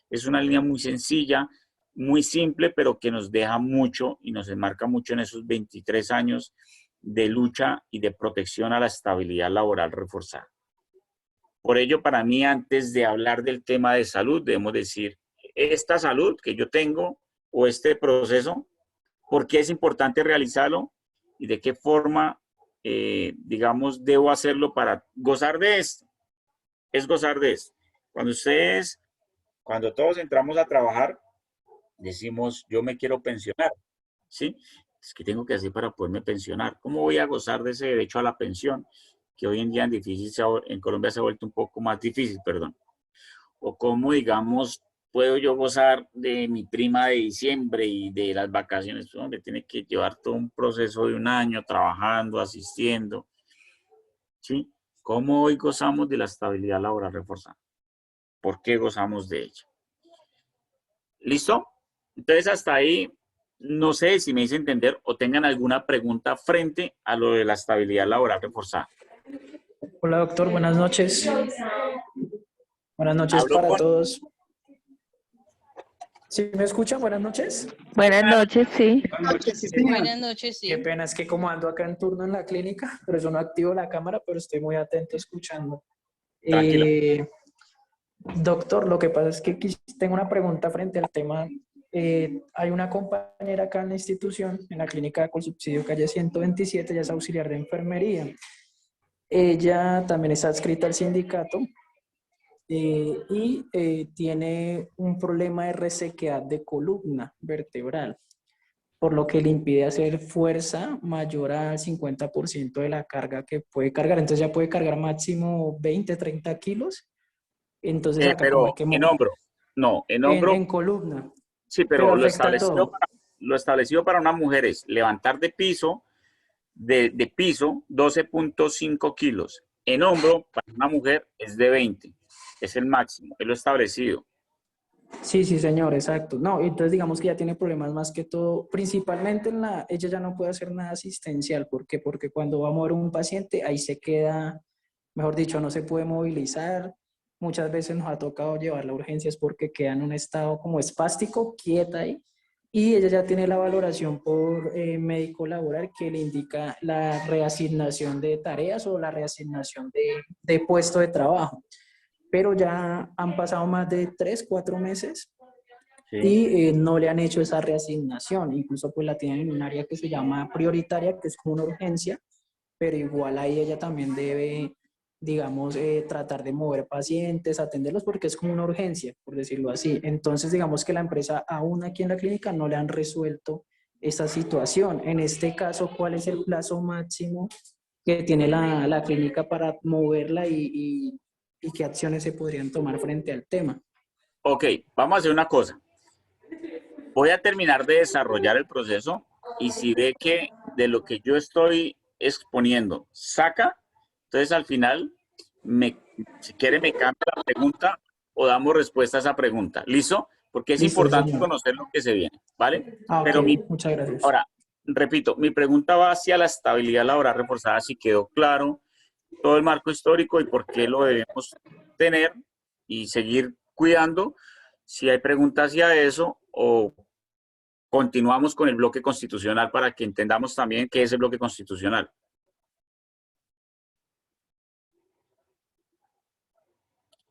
Es una línea muy sencilla, muy simple, pero que nos deja mucho y nos enmarca mucho en esos 23 años de lucha y de protección a la estabilidad laboral reforzada. Por ello, para mí, antes de hablar del tema de salud, debemos decir, esta salud que yo tengo o este proceso, ¿por qué es importante realizarlo? Y de qué forma, digamos, debo hacerlo para gozar de esto. Es gozar de esto. Cuando todos entramos a trabajar, decimos, yo me quiero pensionar, ¿sí? Es que tengo que hacer para poderme pensionar. ¿Cómo voy a gozar de ese derecho a la pensión? Que hoy en día en Colombia se ha vuelto un poco más difícil, perdón. O cómo, digamos, puedo yo gozar de mi prima de diciembre y de las vacaciones. Pues, hombre, tiene que llevar todo un proceso de un año trabajando, asistiendo, ¿sí? ¿Cómo hoy gozamos de la estabilidad laboral reforzada? ¿Por qué gozamos de ella? ¿Listo? Entonces, hasta ahí, no sé si me hice entender o tengan alguna pregunta frente a lo de la estabilidad laboral reforzada. Hola doctor, buenas noches. Buenas noches Hablo para con... todos. ¿Sí me escuchan? Buenas noches. Buenas noches, sí. Buenas noches, sí, señor. Buenas noches, Qué sí. pena, es que como ando acá en turno en la clínica, por eso no activo la cámara, pero estoy muy atento escuchando. Tranquilo. Doctor, lo que pasa es que tengo una pregunta frente al tema. Hay una compañera acá en la institución, en la clínica con subsidio calle 127, ella es auxiliar de enfermería. Ella también está adscrita al sindicato tiene un problema de resequedad de columna vertebral, por lo que le impide hacer fuerza mayor al 50% de la carga que puede cargar. Entonces ya puede cargar máximo 20, 30 kilos. Entonces acá como hay Pero que en hombro. No, en en hombro, columna, sí, pero pero afecta todo. lo establecido para una mujer es levantar de piso 12.5 kilos. En hombro, para una mujer es de 20. Es el máximo, es lo establecido. Sí, sí, señor, exacto. No, entonces digamos que ya tiene problemas más que todo, principalmente ella ya no puede hacer nada asistencial. ¿Por qué? Porque cuando va a mover un paciente, ahí se queda, mejor dicho, no se puede movilizar. Muchas veces nos ha tocado llevarla a urgencias porque queda en un estado como espástico, quieta ahí. Y ella ya tiene la valoración por médico laboral que le indica la reasignación de tareas o la reasignación de puesto de trabajo, pero ya han pasado más de 3, 4 meses Sí. y no le han hecho esa reasignación. Incluso pues la tienen en un área que se llama prioritaria, que es como una urgencia, pero igual ahí ella también debe, digamos, tratar de mover pacientes, atenderlos, porque es como una urgencia, por decirlo así. Entonces, digamos que la empresa, aún aquí en la clínica, no le han resuelto esa situación. En este caso, ¿cuál es el plazo máximo que tiene la clínica para moverla y qué acciones se podrían tomar frente al tema? Ok, vamos a hacer una cosa. Voy a terminar de desarrollar el proceso y si ve que de lo que yo estoy exponiendo saca, entonces al final, si quiere me cambia la pregunta o damos respuesta a esa pregunta. ¿Listo? Porque es Listo, sí, importante señor. conocer lo que se viene, ¿vale? Ok, Pero muchas gracias. ahora, repito, mi pregunta va hacia la estabilidad laboral reforzada, si quedó claro todo el marco histórico y por qué lo debemos tener y seguir cuidando. Si hay preguntas hacia eso o continuamos con el bloque constitucional para que entendamos también qué es el bloque constitucional.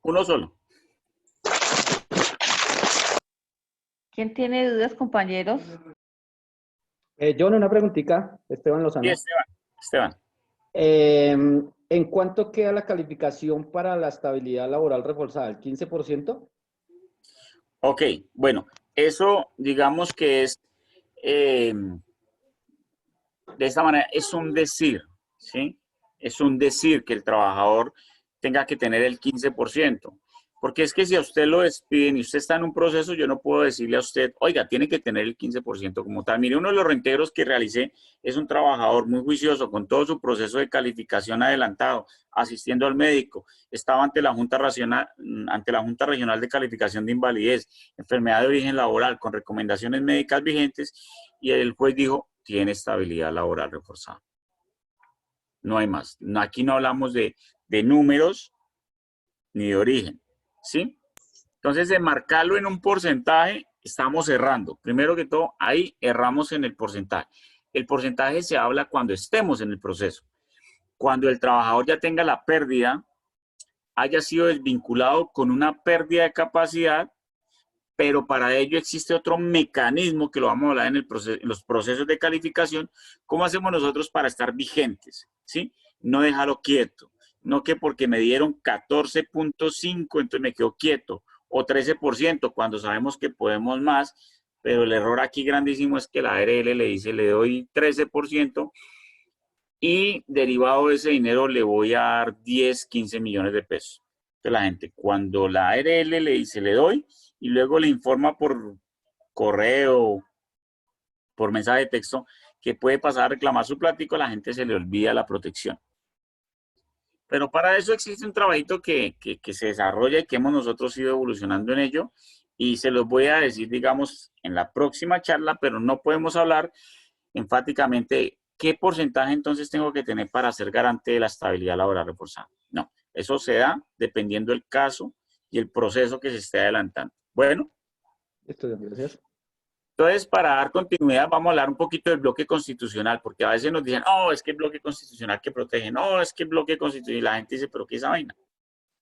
Uno solo. ¿Quién tiene dudas, compañeros? John, una preguntita, Esteban Sí, Lozano. Esteban. ¿En cuánto queda la calificación para la estabilidad laboral reforzada? ¿El 15%? Ok, bueno, eso digamos que es, de esta manera, es un decir, ¿sí? Es un decir que el trabajador tenga que tener el 15%. Porque es que si a usted lo despiden y usted está en un proceso, yo no puedo decirle a usted, oiga, tiene que tener el 15% como tal. Mire, uno de los reintegros que realicé es un trabajador muy juicioso con todo su proceso de calificación adelantado, asistiendo al médico. Estaba ante la Junta Regional de Calificación de Invalidez, enfermedad de origen laboral, con recomendaciones médicas vigentes, y el juez dijo, tiene estabilidad laboral reforzada. No hay más. Aquí no hablamos de números ni de origen. ¿Sí? Entonces, de marcarlo en un porcentaje, estamos errando. Primero que todo, ahí erramos en el porcentaje. El porcentaje se habla cuando estemos en el proceso. Cuando el trabajador ya tenga la pérdida, haya sido desvinculado con una pérdida de capacidad, pero para ello existe otro mecanismo que lo vamos a hablar en los procesos de calificación. ¿Cómo hacemos nosotros para estar vigentes? ¿Sí? No dejarlo quieto. No que porque me dieron 14.5, entonces me quedo quieto. O 13% cuando sabemos que podemos más. Pero el error aquí grandísimo es que la ARL le dice, le doy 13% y derivado de ese dinero le voy a dar 10, 15 millones de pesos. Entonces la gente, cuando la ARL le dice, le doy, y luego le informa por correo, por mensaje de texto, que puede pasar a reclamar su plático, a la gente se le olvida la protección. Pero para eso existe un trabajito que se desarrolla y que hemos nosotros ido evolucionando en ello, Y se los voy a decir, digamos, en la próxima charla, pero no podemos hablar enfáticamente de qué porcentaje entonces tengo que tener para ser garante de la estabilidad laboral reforzada. No, eso se da dependiendo del caso y el proceso que se esté adelantando. Bueno. Listo, gracias. Entonces, para dar continuidad, vamos a hablar un poquito del bloque constitucional, porque a veces nos dicen, oh, es que el bloque constitucional que protege, no, es que el bloque constitucional, y la gente dice, pero ¿qué es esa vaina?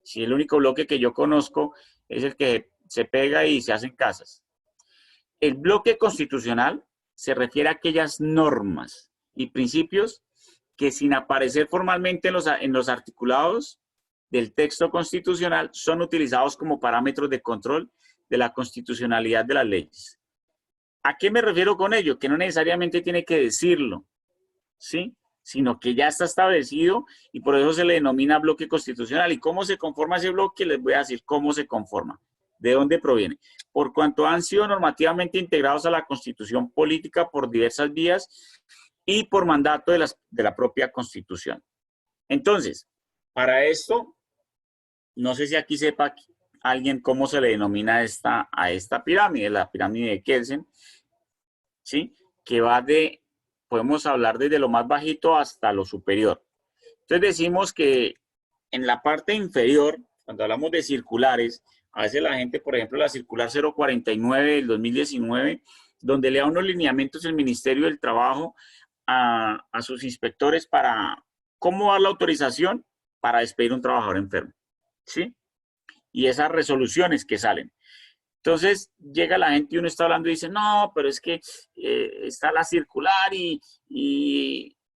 Si el único bloque que yo conozco es el que se pega y se hacen casas. El bloque constitucional se refiere a aquellas normas y principios que sin aparecer formalmente en los articulados del texto constitucional son utilizados como parámetros de control de la constitucionalidad de las leyes. ¿A qué me refiero con ello? Que no necesariamente tiene que decirlo, ¿sí? Sino que ya está establecido y por eso se le denomina bloque constitucional. ¿Y cómo se conforma ese bloque? Les voy a decir cómo se conforma, de dónde proviene. Por cuanto han sido normativamente integrados a la Constitución política por diversas vías y por mandato de la propia Constitución. Entonces, para esto, no sé si aquí sepa alguien cómo se le denomina a esta pirámide, la pirámide de Kelsen, ¿sí? Que va podemos hablar desde lo más bajito hasta lo superior. Entonces decimos que en la parte inferior, cuando hablamos de circulares, a veces la gente, por ejemplo, la circular 049 del 2019, donde le da unos lineamientos el Ministerio del Trabajo a sus inspectores para cómo dar la autorización para despedir a un trabajador enfermo, ¿sí? Y esas resoluciones que salen. Entonces llega la gente y uno está hablando y dice, no, pero es que está la circular y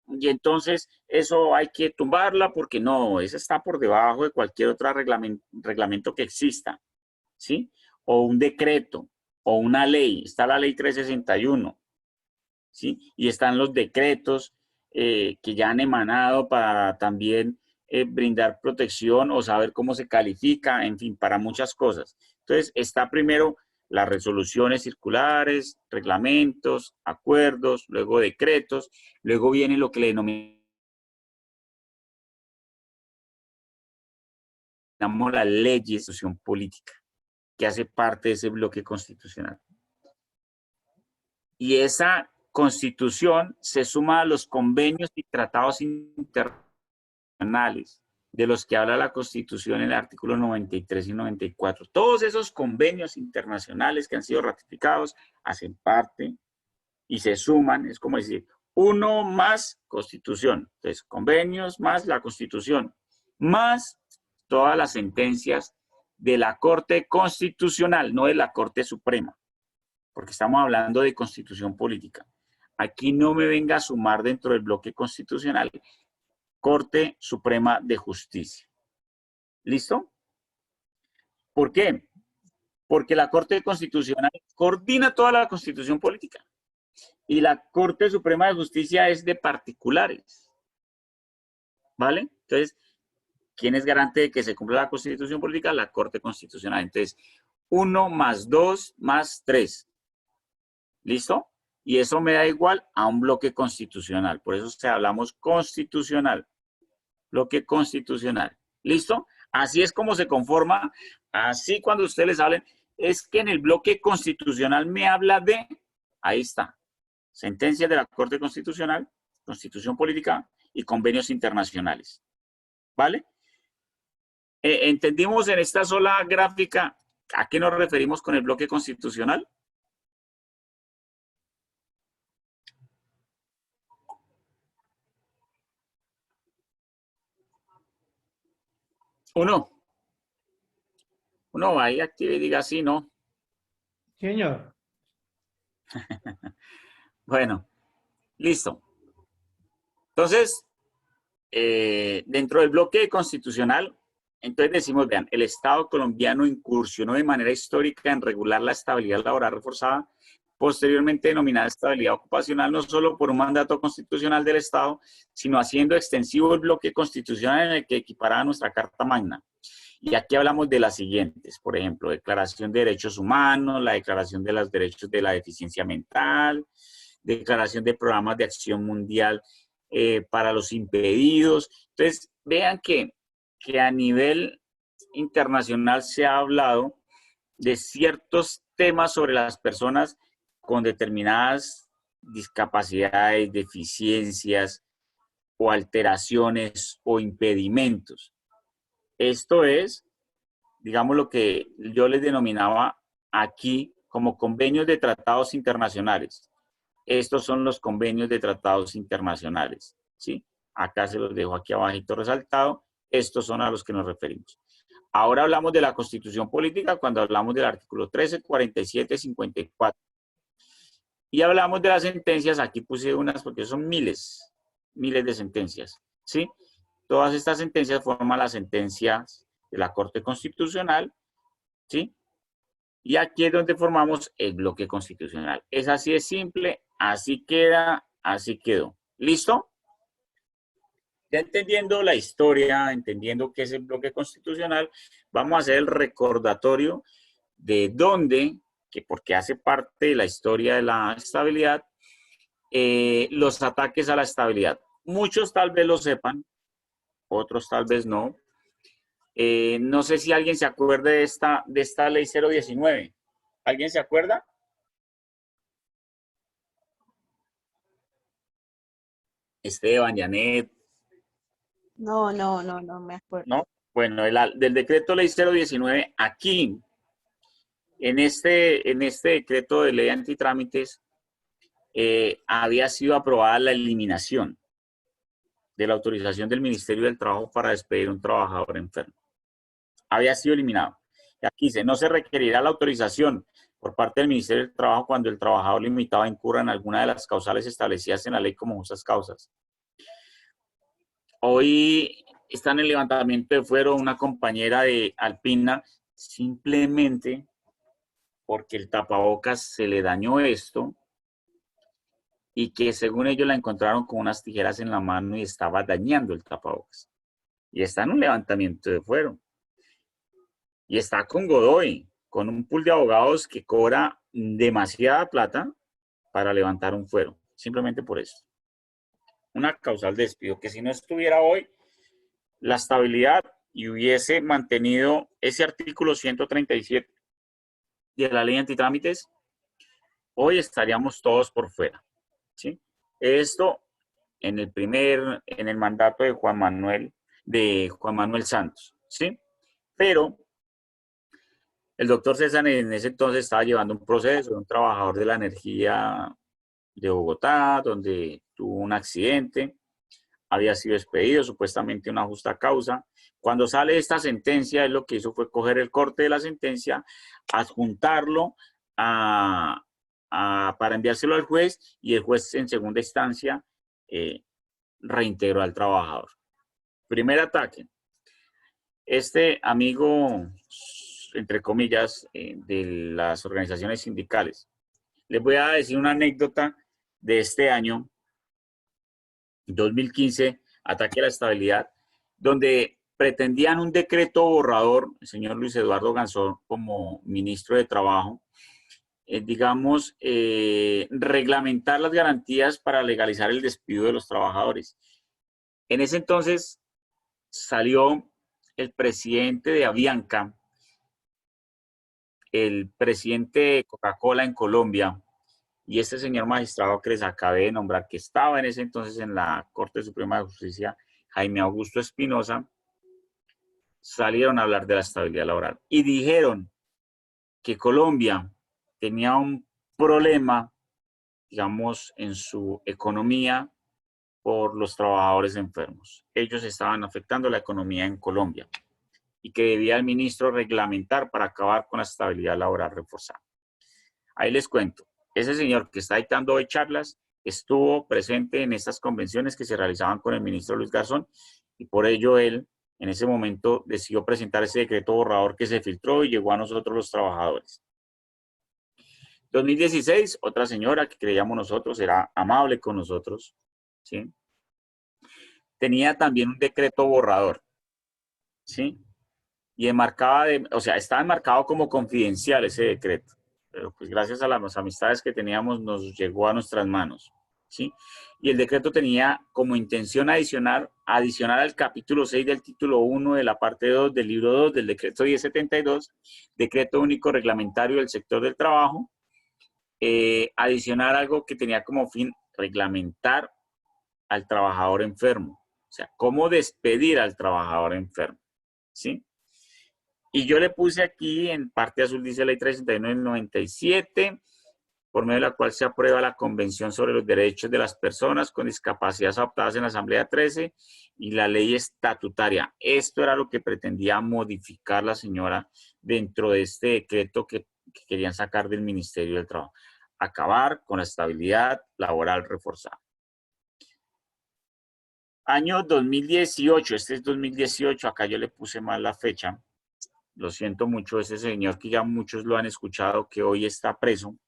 entonces eso hay que tumbarla porque no, esa está por debajo de cualquier otro reglamento que exista, ¿sí? O un decreto o una ley, está la ley 361, ¿sí? Y están los decretos que ya han emanado para también brindar protección o saber cómo se califica, en fin, para muchas cosas. Entonces, está primero las resoluciones circulares, reglamentos, acuerdos, luego decretos, luego viene lo que le denominamos la ley de institución política, que hace parte de ese bloque constitucional. Y esa Constitución se suma a los convenios y tratados internacionales de los que habla la Constitución en el artículo 93 y 94. Todos esos convenios internacionales que han sido ratificados hacen parte y se suman, es como decir, uno más Constitución. Entonces, convenios más la Constitución, más todas las sentencias de la Corte Constitucional, no de la Corte Suprema, porque estamos hablando de Constitución política. Aquí no me venga a sumar dentro del bloque constitucional Corte Suprema de Justicia. ¿Listo? ¿Por qué? Porque la Corte Constitucional coordina toda la Constitución política y la Corte Suprema de Justicia es de particulares. ¿Vale? Entonces, ¿quién es garante de que se cumpla la Constitución política? La Corte Constitucional. Entonces, 1 más 2 más 3. ¿Listo? Y eso me da igual a un bloque constitucional. Por eso hablamos constitucional. Bloque constitucional. ¿Listo? Así es como se conforma. Así cuando ustedes les hablen, es que en el bloque constitucional me habla de, ahí está, sentencias de la Corte Constitucional, Constitución Política y convenios internacionales. ¿Vale? ¿Entendimos en esta sola gráfica a qué nos referimos con el bloque constitucional? Uno va ahí, active y diga sí, no. Señor. Bueno, listo. Entonces, dentro del bloque constitucional, entonces decimos, vean, el Estado colombiano incursionó de manera histórica en regular la estabilidad laboral reforzada, posteriormente denominada estabilidad ocupacional, no solo por un mandato constitucional del Estado, sino haciendo extensivo el bloque constitucional en el que equipará nuestra Carta Magna. Y aquí hablamos de las siguientes, por ejemplo, Declaración de Derechos Humanos, la Declaración de los Derechos de la Deficiencia Mental, Declaración de Programas de Acción Mundial para los Impedidos. Entonces, vean que a nivel internacional se ha hablado de ciertos temas sobre las personas con determinadas discapacidades, deficiencias o alteraciones o impedimentos. Esto es, digamos, lo que yo les denominaba aquí como convenios de tratados internacionales. Estos son los convenios de tratados internacionales, ¿sí? Acá se los dejo aquí abajito resaltado. Estos son a los que nos referimos. Ahora hablamos de la Constitución Política cuando hablamos del artículo 13, 47, 54. Y hablamos de las sentencias, aquí puse unas porque son miles de sentencias, ¿sí? Todas estas sentencias forman las sentencias de la Corte Constitucional, ¿sí? Y aquí es donde formamos el bloque constitucional. Es así de simple, así queda, así quedó. ¿Listo? Ya entendiendo la historia, entendiendo qué es el bloque constitucional, vamos a hacer el recordatorio de dónde, que porque hace parte de la historia de la estabilidad, los ataques a la estabilidad. Muchos tal vez lo sepan, otros tal vez no. No sé si alguien se acuerda de esta ley 019. ¿Alguien se acuerda? Esteban, Janet. No me acuerdo. ¿No? Bueno, del decreto ley 019, aquí, en este decreto de ley antitrámites, había sido aprobada la eliminación de la autorización del Ministerio del Trabajo para despedir a un trabajador enfermo. Había sido eliminado. Y aquí dice, no se requerirá la autorización por parte del Ministerio del Trabajo cuando el trabajador limitado incurra en alguna de las causales establecidas en la ley como justas causas. Hoy está en el levantamiento de fuero una compañera de Alpina, simplemente porque el tapabocas se le dañó esto y que según ellos la encontraron con unas tijeras en la mano y estaba dañando el tapabocas. Y está en un levantamiento de fuero. Y está con Godoy, con un pool de abogados que cobra demasiada plata para levantar un fuero, simplemente por eso. Una causal de despido, que si no estuviera hoy la estabilidad y hubiese mantenido ese artículo 137 de la ley antitrámites, hoy estaríamos todos por fuera, ¿sí? Esto en el mandato de Juan Manuel Santos, ¿sí? Pero el doctor César en ese entonces estaba llevando un proceso de un trabajador de la energía de Bogotá, donde tuvo un accidente, había sido despedido, supuestamente una justa causa. Cuando sale esta sentencia, él lo que hizo fue coger el corte de la sentencia, adjuntarlo para enviárselo al juez, y el juez en segunda instancia reintegró al trabajador. Primer ataque. Este amigo, entre comillas, de las organizaciones sindicales. Les voy a decir una anécdota de este año, 2015, ataque a la estabilidad, donde pretendían un decreto borrador, el señor Luis Eduardo Garzón como ministro de Trabajo, reglamentar las garantías para legalizar el despido de los trabajadores. En ese entonces salió el presidente de Avianca, el presidente de Coca-Cola en Colombia, y este señor magistrado que les acabé de nombrar, que estaba en ese entonces en la Corte Suprema de Justicia, Jaime Augusto Espinosa, salieron a hablar de la estabilidad laboral y dijeron que Colombia tenía un problema, digamos, en su economía por los trabajadores enfermos. Ellos estaban afectando la economía en Colombia y que debía el ministro reglamentar para acabar con la estabilidad laboral reforzada. Ahí les cuento. Ese señor que está dictando hoy charlas estuvo presente en estas convenciones que se realizaban con el ministro Luis Garzón, y por ello él en ese momento decidió presentar ese decreto borrador que se filtró y llegó a nosotros los trabajadores. 2016, otra señora que creíamos nosotros, era amable con nosotros, ¿sí? Tenía también un decreto borrador, ¿sí? Y estaba enmarcado como confidencial ese decreto. Pero pues gracias a las amistades que teníamos nos llegó a nuestras manos, ¿sí? y el decreto tenía como intención adicional al capítulo 6 del título 1 de la parte 2 del libro 2 del decreto 1072, decreto único reglamentario del sector del trabajo, adicionar algo que tenía como fin reglamentar al trabajador enfermo, o sea, cómo despedir al trabajador enfermo, ¿sí? Y yo le puse aquí, en parte azul dice Ley 361 del 97, por medio de la cual se aprueba la Convención sobre los Derechos de las Personas con Discapacidad adoptadas en la Asamblea 13 y la ley estatutaria. Esto era lo que pretendía modificar la señora dentro de este decreto que querían sacar del Ministerio del Trabajo. Acabar con la estabilidad laboral reforzada. Año 2018, este es 2018, acá yo le puse mal la fecha. Lo siento mucho, ese señor que ya muchos lo han escuchado, que hoy está preso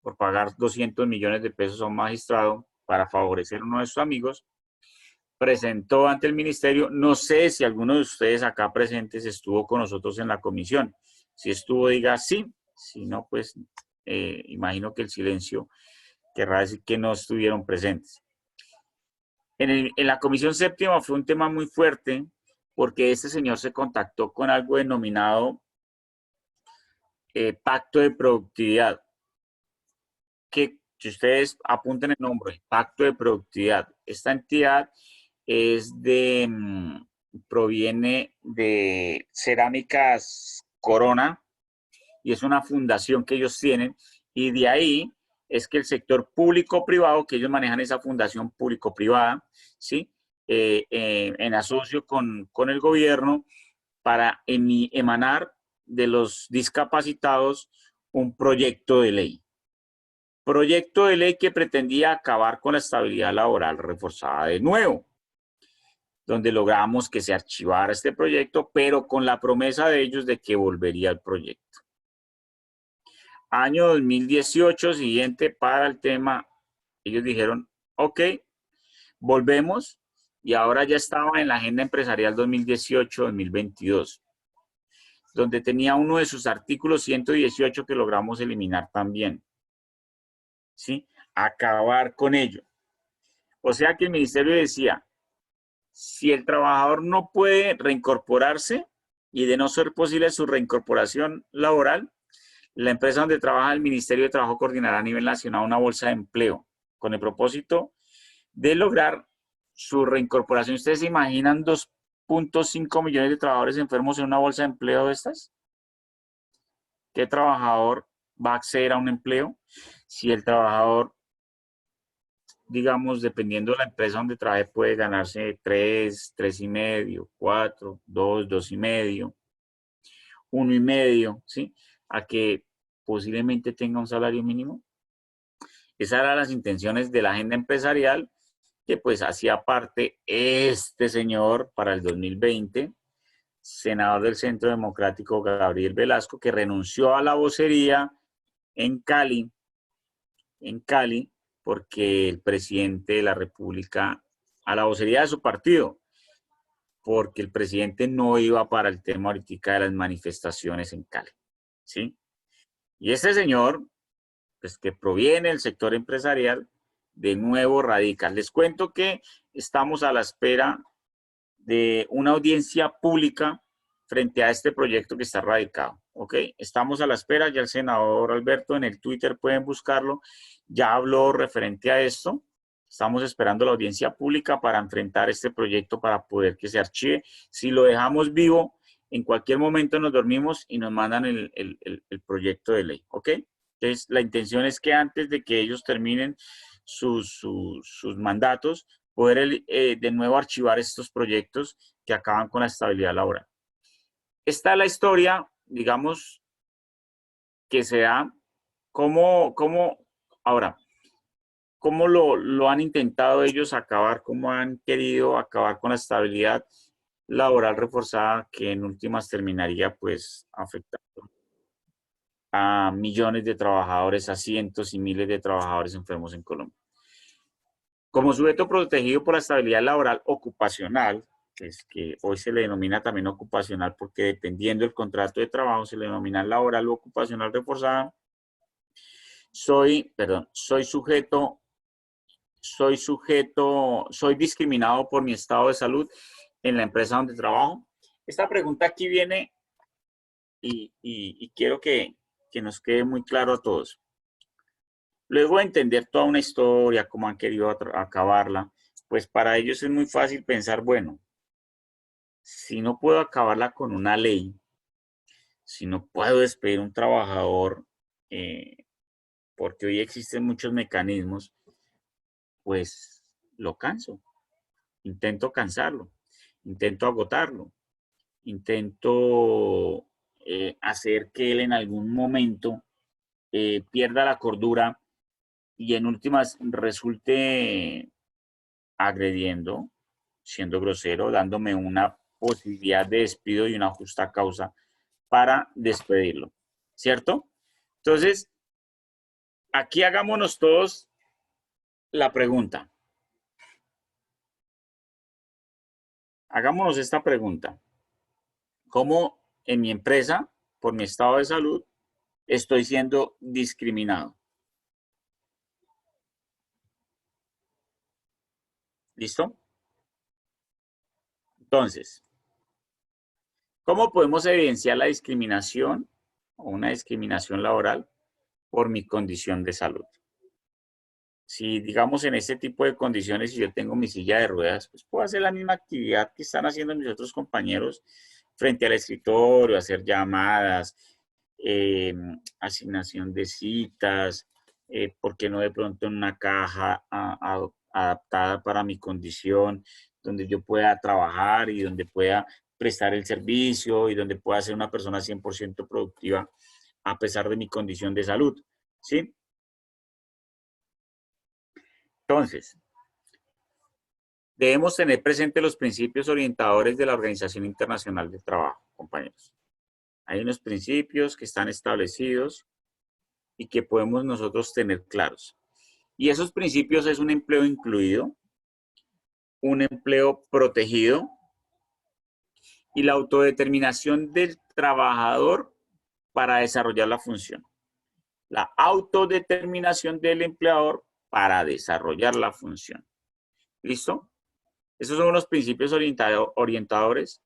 por pagar 200 millones de pesos a un magistrado para favorecer a uno de sus amigos, presentó ante el ministerio, no sé si alguno de ustedes acá presentes estuvo con nosotros en la comisión. Si estuvo, diga sí, si no, pues imagino que el silencio querrá decir que no estuvieron presentes. En la comisión séptima fue un tema muy fuerte porque este señor se contactó con algo denominado pacto de productividad, que si ustedes apunten el nombre, pacto de productividad, esta entidad es proviene de Cerámicas Corona y es una fundación que ellos tienen, y de ahí es que el sector público-privado, que ellos manejan esa fundación público-privada, ¿sí? En asocio con el gobierno para emanar de los discapacitados un proyecto de ley. Proyecto de ley que pretendía acabar con la estabilidad laboral reforzada de nuevo, donde logramos que se archivara este proyecto, pero con la promesa de ellos de que volvería el proyecto. Año 2018, siguiente para el tema, ellos dijeron, ok, volvemos, y ahora ya estaba en la agenda empresarial 2018-2022, donde tenía uno de sus artículos 118 que logramos eliminar también, ¿sí? Acabar con ello. O sea que el ministerio decía, si el trabajador no puede reincorporarse y de no ser posible su reincorporación laboral, la empresa donde trabaja el Ministerio de Trabajo coordinará a nivel nacional una bolsa de empleo con el propósito de lograr su reincorporación. ¿Ustedes se imaginan 2.5 millones de trabajadores enfermos en una bolsa de empleo de estas? ¿Qué trabajador va a acceder a un empleo? Si el trabajador, digamos, dependiendo de la empresa donde trabaje, puede ganarse 3, 3,5, 4, 2, 2,5, 1,5, ¿sí? A que posiblemente tenga un salario mínimo. Esas eran las intenciones de la agenda empresarial que pues hacía parte este señor para el 2020, senador del Centro Democrático Gabriel Velasco, que renunció a la vocería en Cali, porque el presidente de la República, a la vocería de su partido, porque el presidente no iba para el tema ahorita de las manifestaciones en Cali, ¿sí? Y este señor, pues que proviene del sector empresarial, de nuevo radica. Les cuento que estamos a la espera de una audiencia pública frente a este proyecto que está radicado, ¿ok? Estamos a la espera, ya el senador Alberto en el Twitter pueden buscarlo, ya habló referente a esto. Estamos esperando la audiencia pública para enfrentar este proyecto para poder que se archive. Si lo dejamos vivo, en cualquier momento nos dormimos y nos mandan el proyecto de ley, ¿ok? Entonces, la intención es que antes de que ellos terminen sus mandatos, poder de nuevo archivar estos proyectos que acaban con la estabilidad laboral. Esta es la historia, digamos, que se da, ahora, cómo lo han intentado ellos acabar, cómo han querido acabar con la estabilidad laboral reforzada que en últimas terminaría pues afectando a millones de trabajadores, a cientos y miles de trabajadores enfermos en Colombia. Como sujeto protegido por la estabilidad laboral ocupacional, que hoy se le denomina también ocupacional porque dependiendo del contrato de trabajo se le denomina laboral o ocupacional reforzada, soy sujeto soy discriminado por mi estado de salud en la empresa donde trabajo? Esta pregunta aquí viene y quiero que nos quede muy claro a todos. Luego de entender toda una historia, cómo han querido acabarla, pues para ellos es muy fácil pensar, bueno, si no puedo acabarla con una ley, si no puedo despedir a un trabajador, porque hoy existen muchos mecanismos, pues lo canso. Intento cansarlo, intento agotarlo, intento hacer que él en algún momento pierda la cordura y en últimas resulte agrediendo, siendo grosero, dándome una posibilidad de despido y una justa causa para despedirlo, ¿cierto? Entonces, aquí hagámonos todos la pregunta. Hagámonos esta pregunta. ¿Cómo en mi empresa, por mi estado de salud, estoy siendo discriminado? ¿Listo? Entonces, ¿cómo podemos evidenciar la discriminación o una discriminación laboral por mi condición de salud? Si, digamos, en este tipo de condiciones, si yo tengo mi silla de ruedas, pues puedo hacer la misma actividad que están haciendo mis otros compañeros frente al escritorio, hacer llamadas, asignación de citas, ¿por qué no de pronto en una caja adaptada para mi condición, donde yo pueda trabajar y donde pueda prestar el servicio y donde pueda ser una persona 100% productiva a pesar de mi condición de salud? ¿Sí? Entonces, debemos tener presente los principios orientadores de la Organización Internacional del Trabajo, compañeros. Hay unos principios que están establecidos y que podemos nosotros tener claros. Y esos principios es un empleo incluido, un empleo protegido y la autodeterminación del trabajador para desarrollar la función. La autodeterminación del empleador para desarrollar la función. ¿Listo? Esos son los principios orientadores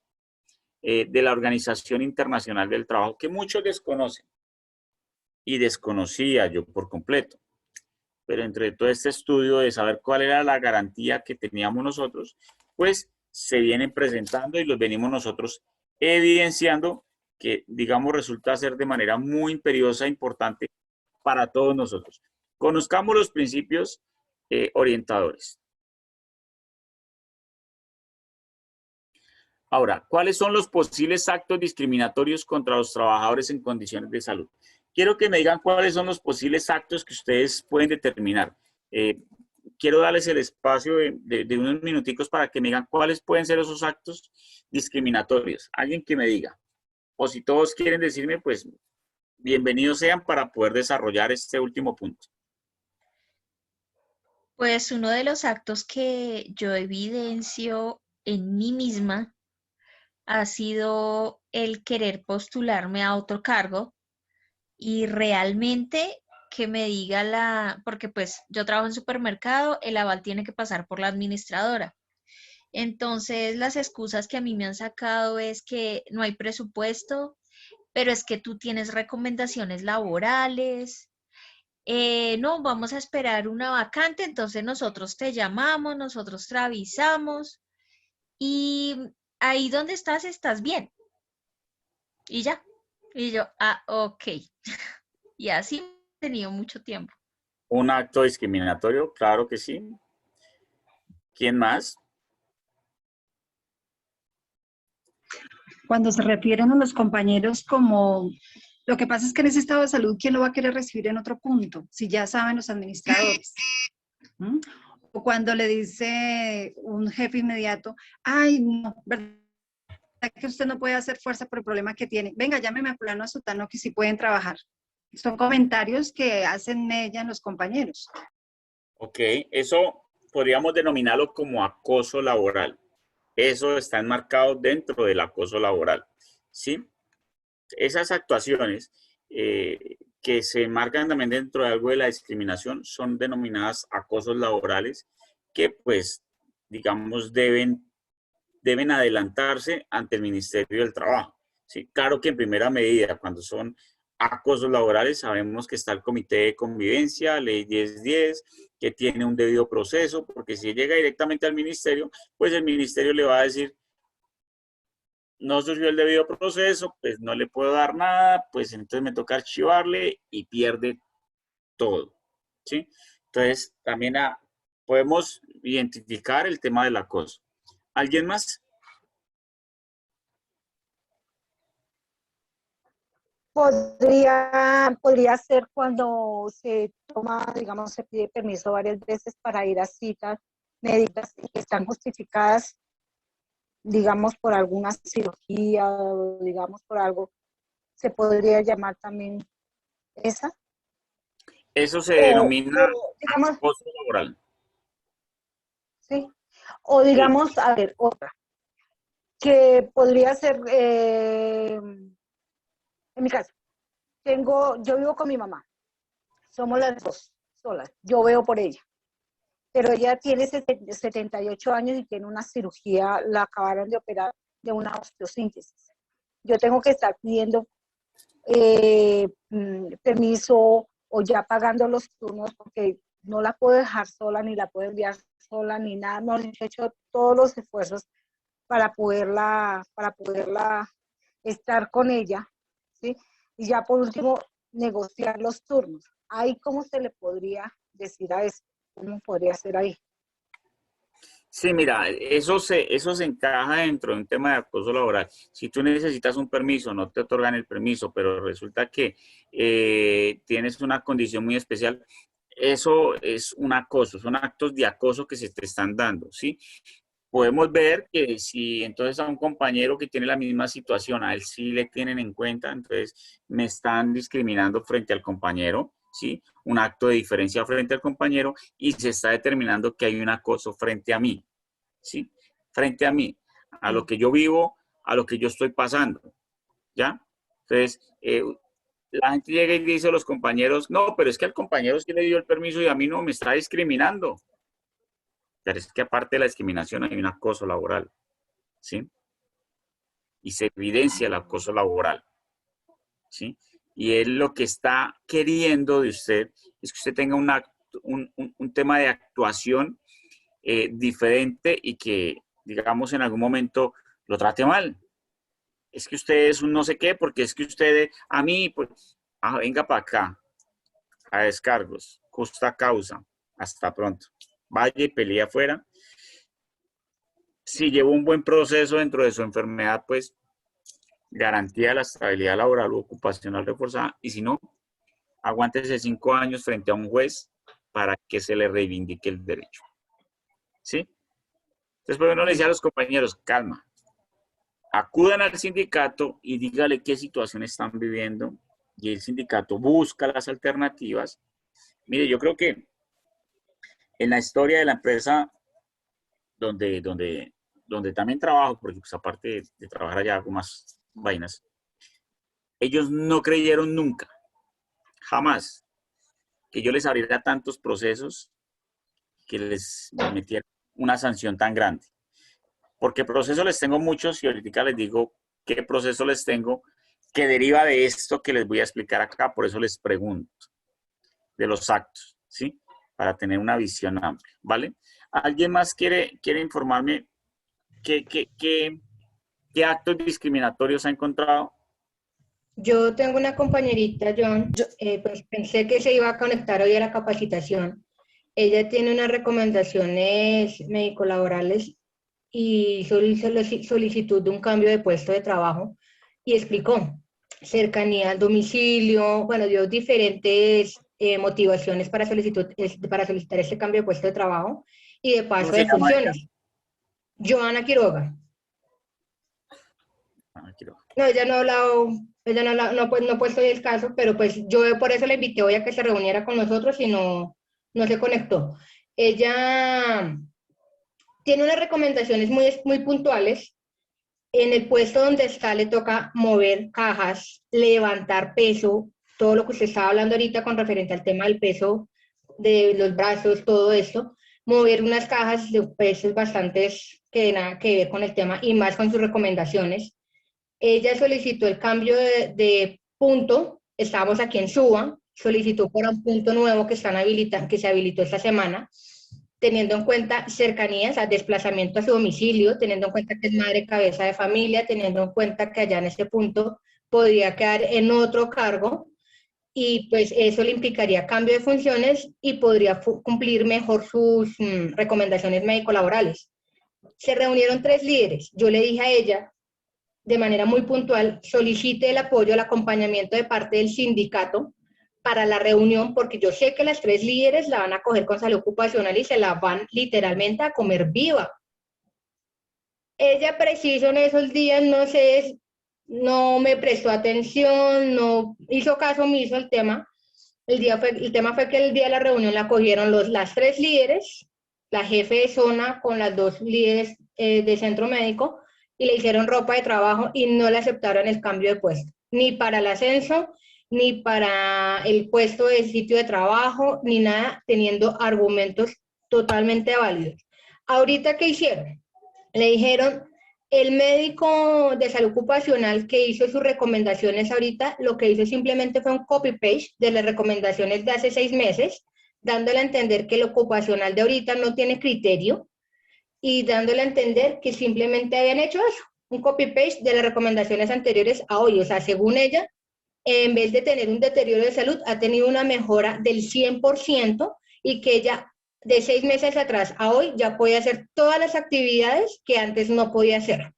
de la Organización Internacional del Trabajo que muchos desconocen y desconocía yo por completo. Pero entre todo este estudio de saber cuál era la garantía que teníamos nosotros, pues se vienen presentando y los venimos nosotros evidenciando que, digamos, resulta ser de manera muy imperiosa e importante para todos nosotros. Conozcamos los principios orientadores. Ahora, ¿cuáles son los posibles actos discriminatorios contra los trabajadores en condiciones de salud? Quiero que me digan cuáles son los posibles actos que ustedes pueden determinar. Quiero darles el espacio de unos minuticos para que me digan cuáles pueden ser esos actos discriminatorios. Alguien que me diga. O si todos quieren decirme, pues bienvenidos sean para poder desarrollar este último punto. Pues uno de los actos que yo evidencio en mí misma ha sido el querer postularme a otro cargo y realmente que me diga porque pues yo trabajo en supermercado, el aval tiene que pasar por la administradora. Entonces las excusas que a mí me han sacado es que no hay presupuesto, pero es que tú tienes recomendaciones laborales. No, vamos a esperar una vacante, entonces nosotros te llamamos, nosotros te avisamos y ahí donde estás bien. Y ya. Y yo, ok. Y así he tenido mucho tiempo. ¿Un acto discriminatorio? Claro que sí. ¿Quién más? Cuando se refieren a los compañeros como, lo que pasa es que en ese estado de salud, ¿quién lo va a querer recibir en otro punto? Si ya saben los administradores. ¿Mm? O cuando le dice un jefe inmediato, ay, no, ¿verdad que usted no puede hacer fuerza por el problema que tiene? Venga, llámeme a fulano a sutano que sí pueden trabajar. Son comentarios que hacen mella en los compañeros. Ok, eso podríamos denominarlo como acoso laboral. Eso está enmarcado dentro del acoso laboral, ¿sí? Esas actuaciones que se marcan también dentro de algo de la discriminación son denominadas acosos laborales que pues, digamos, deben adelantarse ante el Ministerio del Trabajo. ¿Sí? Claro que en primera medida, cuando son acosos laborales, sabemos que está el Comité de Convivencia, Ley 1010, que tiene un debido proceso, porque si llega directamente al ministerio, pues el ministerio le va a decir, no surgió el debido proceso, pues no le puedo dar nada, pues entonces me toca archivarle y pierde todo. ¿Sí? Entonces, también podemos identificar el tema del acoso. ¿Alguien más? Podría ser cuando se toma, digamos, se pide permiso varias veces para ir a citas médicas y que están justificadas, digamos, por alguna cirugía o digamos por algo, se podría llamar también esa. Eso se denomina digamos, acoso laboral. sí. O digamos, a ver, otra, que podría ser, en mi caso, yo vivo con mi mamá, somos las dos solas, yo veo por ella, pero ella tiene 78 años y tiene una cirugía, la acabaron de operar de una osteosíntesis. Yo tengo que estar pidiendo permiso o ya pagando los turnos porque no la puedo dejar sola, ni la puedo enviar sola, ni nada. No, he hecho todos los esfuerzos para poderla estar con ella, ¿sí? Y ya por último, negociar los turnos. Ahí, ¿cómo se le podría decir a eso? ¿Cómo podría ser ahí? Sí, mira, eso se encaja dentro de un tema de acoso laboral. Si tú necesitas un permiso, no te otorgan el permiso, pero resulta que tienes una condición muy especial, eso es un acoso, son actos de acoso que se te están dando, ¿sí? Podemos ver que si entonces a un compañero que tiene la misma situación, a él sí le tienen en cuenta, entonces me están discriminando frente al compañero, ¿sí? Un acto de diferencia frente al compañero y se está determinando que hay un acoso frente a mí, ¿sí? Frente a mí, a lo que yo vivo, a lo que yo estoy pasando, ¿ya? Entonces, la gente llega y dice a los compañeros, no, pero es que al compañero sí le dio el permiso y a mí no, me está discriminando. Pero es que aparte de la discriminación hay un acoso laboral, ¿sí? Y se evidencia el acoso laboral, ¿sí? Y él lo que está queriendo de usted es que usted tenga un tema de actuación diferente y que, digamos, en algún momento lo trate mal. Es que usted es un no sé qué, porque es que usted, a mí, pues, venga para acá, a descargos, justa causa, hasta pronto. Vaya y pelee afuera. Si llevó un buen proceso dentro de su enfermedad, pues garantía de la estabilidad laboral o ocupacional reforzada. Y si no, aguántese 5 años frente a un juez para que se le reivindique el derecho. ¿Sí? Entonces, pues uno le decía a los compañeros, calma, acudan al sindicato y dígale qué situación están viviendo y el sindicato busca las alternativas. Mire, yo creo que en la historia de la empresa donde también trabajo, porque pues aparte de trabajar allá hago más vainas, ellos no creyeron nunca, jamás, que yo les abriera tantos procesos que les metiera una sanción tan grande. Porque procesos les tengo muchos y ahorita les digo qué proceso les tengo que deriva de esto que les voy a explicar acá, por eso les pregunto de los actos, ¿sí? Para tener una visión amplia, ¿vale? ¿Alguien más quiere informarme qué actos discriminatorios ha encontrado? Yo tengo una compañerita, John, pues pensé que se iba a conectar hoy a la capacitación. Ella tiene unas recomendaciones médico-laborales y solicitud de un cambio de puesto de trabajo y explicó cercanía al domicilio, bueno, dio diferentes motivaciones para solicitar este cambio de puesto de trabajo y de paso de funciones. Joana Quiroga. No, ella no ha hablado, no ha puesto hoy el caso, pero pues yo por eso la invité hoy a que se reuniera con nosotros y no se conectó. Ella tiene unas recomendaciones muy puntuales. En el puesto donde está le toca mover cajas, levantar peso, todo lo que usted estaba hablando ahorita con referente al tema del peso de los brazos, todo esto, mover unas cajas de pesos bastantes que nada que ver con el tema y más con sus recomendaciones. Ella solicitó el cambio de punto, estábamos aquí en Suba, solicitó por un punto nuevo que se habilitó esta semana, teniendo en cuenta cercanías, a desplazamiento a su domicilio, teniendo en cuenta que es madre cabeza de familia, teniendo en cuenta que allá en este punto podría quedar en otro cargo y pues eso le implicaría cambio de funciones y podría cumplir mejor sus recomendaciones médico-laborales. Se reunieron 3 líderes. Yo le dije a ella, de manera muy puntual, solicite el apoyo, el acompañamiento de parte del sindicato para la reunión, porque yo sé que las 3 líderes la van a coger con salud ocupacional y se la van literalmente a comer viva. Ella preciso en esos días, no sé, no me prestó atención, no hizo caso omiso al tema. El tema fue que el día de la reunión la cogieron las 3 líderes, la jefe de zona con las 2 líderes de centro médico, y le hicieron ropa de trabajo y no le aceptaron el cambio de puesto, ni para el ascenso, ni para el puesto de sitio de trabajo, ni nada, teniendo argumentos totalmente válidos. Ahorita, ¿qué hicieron? Le dijeron, el médico de salud ocupacional que hizo sus recomendaciones ahorita, lo que hizo simplemente fue un copy-paste de las recomendaciones de hace 6 meses, dándole a entender que el ocupacional de ahorita no tiene criterio y dándole a entender que simplemente habían hecho eso, un copy-paste de las recomendaciones anteriores a hoy. O sea, según ella, en vez de tener un deterioro de salud, ha tenido una mejora del 100% y que ella de 6 meses atrás a hoy ya puede hacer todas las actividades que antes no podía hacer.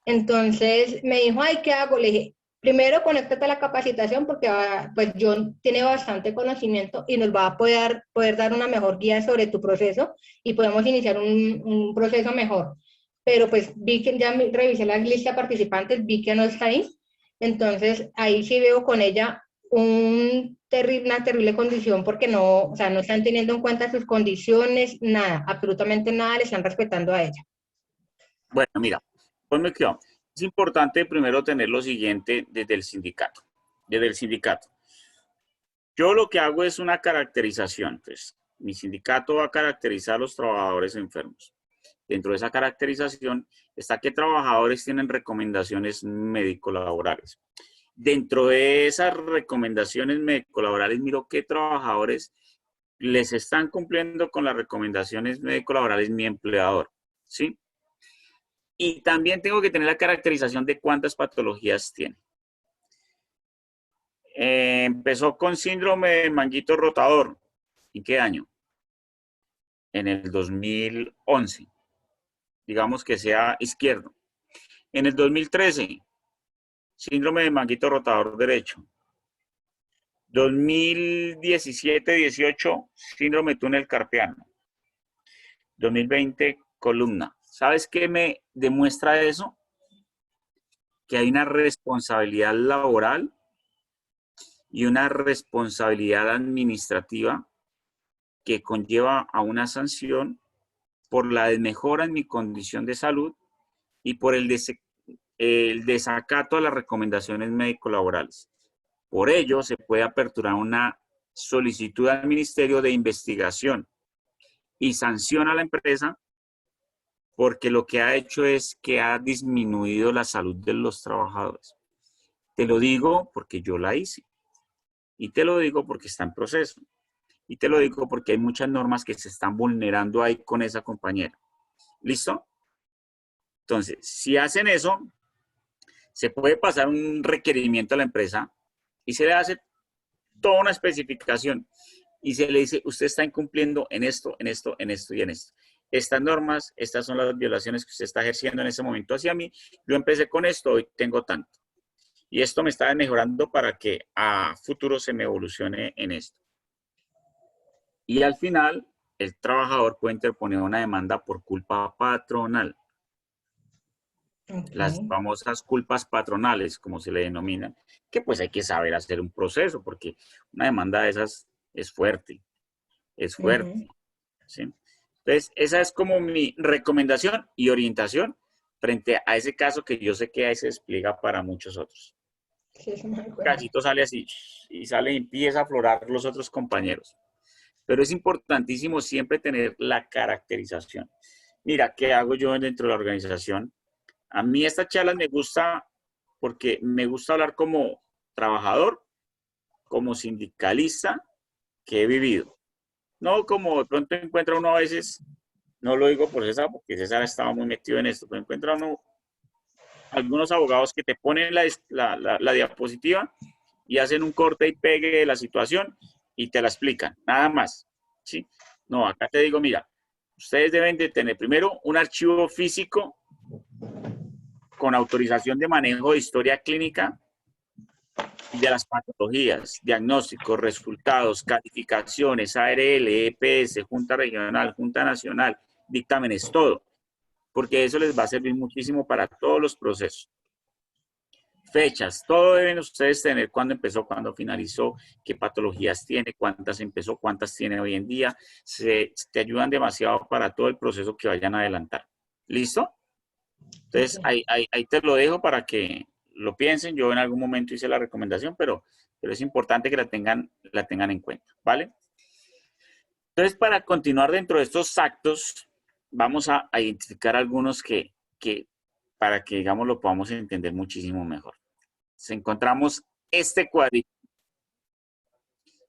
Entonces me dijo, ay, ¿qué hago? Le dije, primero conéctate a la capacitación porque pues John tiene bastante conocimiento y nos va a poder dar una mejor guía sobre tu proceso y podemos iniciar un proceso mejor. Pero pues vi que ya revisé la lista de participantes, vi que no está ahí. Entonces ahí sí veo con ella una terrible condición porque no, o sea, no están teniendo en cuenta sus condiciones, nada, absolutamente nada le están respetando a ella. Bueno, mira, ponme cuidado. Es importante primero tener lo siguiente desde el sindicato. Yo lo que hago es una caracterización. Pues, mi sindicato va a caracterizar a los trabajadores enfermos. Dentro de esa caracterización está qué trabajadores tienen recomendaciones médico-laborales. Dentro de esas recomendaciones médico-laborales, miro qué trabajadores les están cumpliendo con las recomendaciones médico-laborales mi empleador, ¿sí? Y también tengo que tener la caracterización de cuántas patologías tiene. Empezó con síndrome de manguito rotador. ¿En qué año? En el 2011. Digamos que sea izquierdo. En el 2013, síndrome de manguito rotador derecho. 2017-18, síndrome de túnel carpiano. 2020, columna. ¿Sabes qué me demuestra eso? Que hay una responsabilidad laboral y una responsabilidad administrativa que conlleva a una sanción por la desmejora en mi condición de salud y por el desacato a las recomendaciones médico-laborales. Por ello, se puede aperturar una solicitud al Ministerio de Investigación y sanciona a la empresa porque lo que ha hecho es que ha disminuido la salud de los trabajadores. Te lo digo porque yo la hice. Y te lo digo porque está en proceso. Y te lo digo porque hay muchas normas que se están vulnerando ahí con esa compañera. ¿Listo? Entonces, si hacen eso, se puede pasar un requerimiento a la empresa y se le hace toda una especificación y se le dice, usted está incumpliendo en esto, en esto, en esto y en esto. Estas normas, estas son las violaciones que usted está ejerciendo en ese momento hacia mí. Yo empecé con esto, hoy tengo tanto. Y esto me está mejorando para que a futuro se me evolucione en esto. Y al final, el trabajador puede interponer una demanda por culpa patronal. Okay. Las famosas culpas patronales, como se le denominan, que pues hay que saber hacer un proceso, porque una demanda de esas es fuerte, ¿sí? Entonces, esa es como mi recomendación y orientación frente a ese caso que yo sé que ahí se despliega para muchos otros. Sí, eso me El acuerdo. casito sale así y sale y empieza a aflorar los otros compañeros. Pero es importantísimo siempre tener la caracterización. Mira, ¿qué hago yo dentro de la organización? A mí estas charlas me gusta porque me gusta hablar como trabajador, como sindicalista que he vivido. No como de pronto encuentra uno a veces, no lo digo por César, porque César estaba muy metido en esto, pero encuentra uno algunos abogados que te ponen la diapositiva y hacen un corte y pegue de la situación y te la explican, nada más. ¿Sí? No, acá te digo, mira, ustedes deben de tener primero un archivo físico con autorización de manejo de historia clínica y de las patologías, diagnósticos, resultados, calificaciones, ARL, EPS, Junta Regional, Junta Nacional, dictámenes, todo, porque eso les va a servir muchísimo para todos los procesos. Fechas, todo deben ustedes tener cuándo empezó, cuándo finalizó, qué patologías tiene, cuántas empezó, cuántas tiene hoy en día. Te ayudan demasiado para todo el proceso que vayan a adelantar. ¿Listo? Entonces, ahí te lo dejo para que lo piensen. Yo en algún momento hice la recomendación, pero es importante que la tengan en cuenta, ¿vale? Entonces, para continuar dentro de estos actos, vamos a identificar algunos que para que, digamos, lo podamos entender muchísimo mejor. Si encontramos este cuadrito,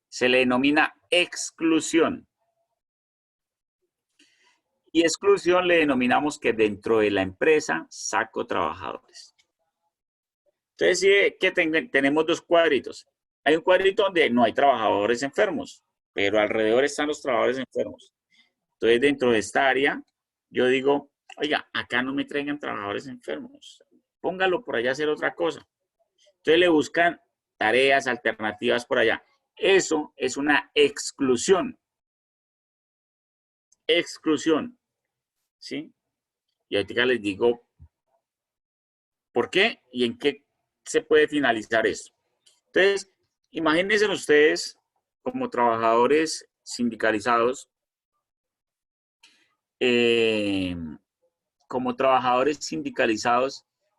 se le denomina exclusión. Y exclusión le denominamos que dentro de la empresa saco trabajadores. Entonces, sí que tenemos dos cuadritos. Hay un cuadrito donde no hay trabajadores enfermos, pero alrededor están los trabajadores enfermos. Entonces, dentro de esta área, yo digo, oiga, acá no me traigan trabajadores enfermos. Póngalo por allá a hacer otra cosa. Entonces, le buscan tareas alternativas por allá. Eso es una exclusión. Exclusión. ¿Sí? Y ahorita les digo por qué y en qué se puede finalizar esto. Entonces, imagínense ustedes como trabajadores sindicalizados,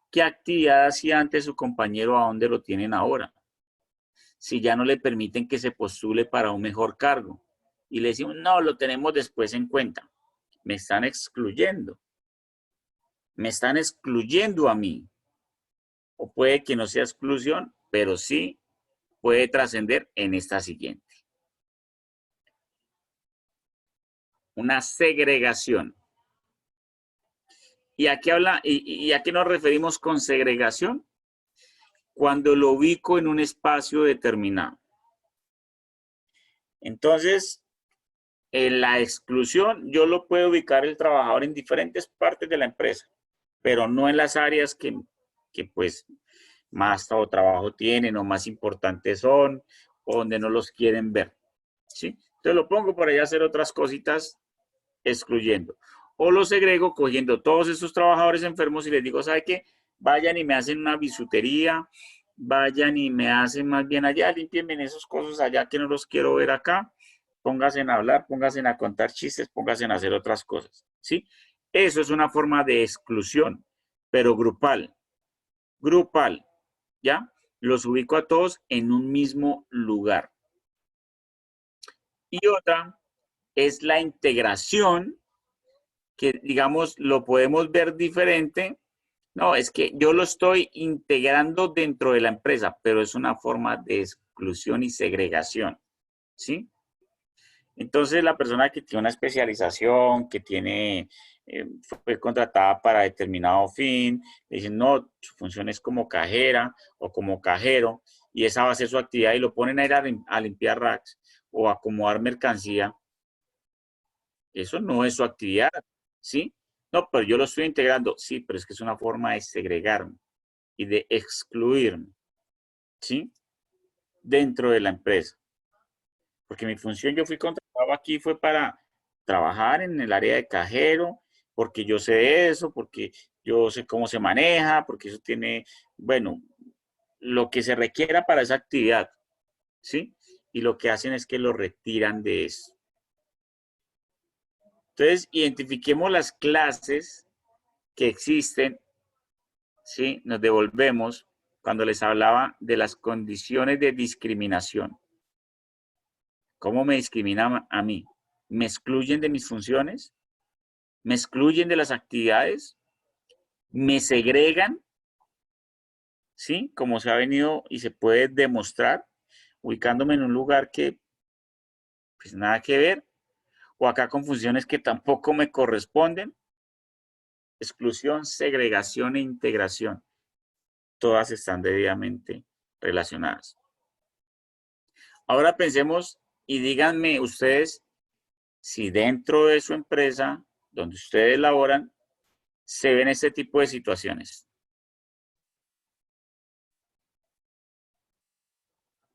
¿qué actividad hacía antes su compañero a dónde lo tienen ahora? Si ya no le permiten que se postule para un mejor cargo y le decimos, no, lo tenemos después en cuenta. Me están excluyendo. Me están excluyendo a mí. O puede que no sea exclusión, pero sí puede trascender en esta siguiente. Una segregación. ¿Y a qué nos referimos con segregación? Cuando lo ubico en un espacio determinado. Entonces, en la exclusión, yo lo puedo ubicar el trabajador en diferentes partes de la empresa, pero no en las áreas que pues más trabajo tienen o más importantes son, o donde no los quieren ver. ¿Sí? Entonces lo pongo por allá a hacer otras cositas excluyendo. O lo segrego cogiendo todos esos trabajadores enfermos y les digo, ¿sabe qué? Vayan y me hacen una bisutería, vayan y me hacen más bien allá, límpienme esos cosas allá que no los quiero ver acá, pónganse a hablar, pónganse a contar chistes, pónganse a hacer otras cosas, ¿sí? Eso es una forma de exclusión, pero grupal. Grupal, ¿ya? Los ubico a todos en un mismo lugar. Y otra es la integración, que digamos lo podemos ver diferente. No, es que yo lo estoy integrando dentro de la empresa, pero es una forma de exclusión y segregación, ¿sí? Entonces la persona que tiene una especialización, que fue contratada para determinado fin, le dicen, no, su función es como cajera o como cajero, y esa va a ser su actividad, y lo ponen a ir a limpiar racks o a acomodar mercancía. Eso no es su actividad, ¿sí? No, pero yo lo estoy integrando. Sí, pero es que es una forma de segregarme y de excluirme, ¿sí? Dentro de la empresa. Porque mi función, yo fui contratado aquí, fue para trabajar en el área de cajero, porque yo sé eso, porque yo sé cómo se maneja, porque eso tiene, bueno, lo que se requiera para esa actividad, ¿sí? Y lo que hacen es que lo retiran de eso. Entonces, identifiquemos las clases que existen, ¿sí? Nos devolvemos cuando les hablaba de las condiciones de discriminación. ¿Cómo me discriminan a mí? ¿Me excluyen de mis funciones? ¿Me excluyen de las actividades? ¿Me segregan? ¿Sí? Como se ha venido y se puede demostrar, ubicándome en un lugar que, pues nada que ver, o acá con funciones que tampoco me corresponden. Exclusión, segregación e integración. Todas están debidamente relacionadas. Ahora pensemos y díganme ustedes si dentro de su empresa, donde ustedes laboran, se ven este tipo de situaciones.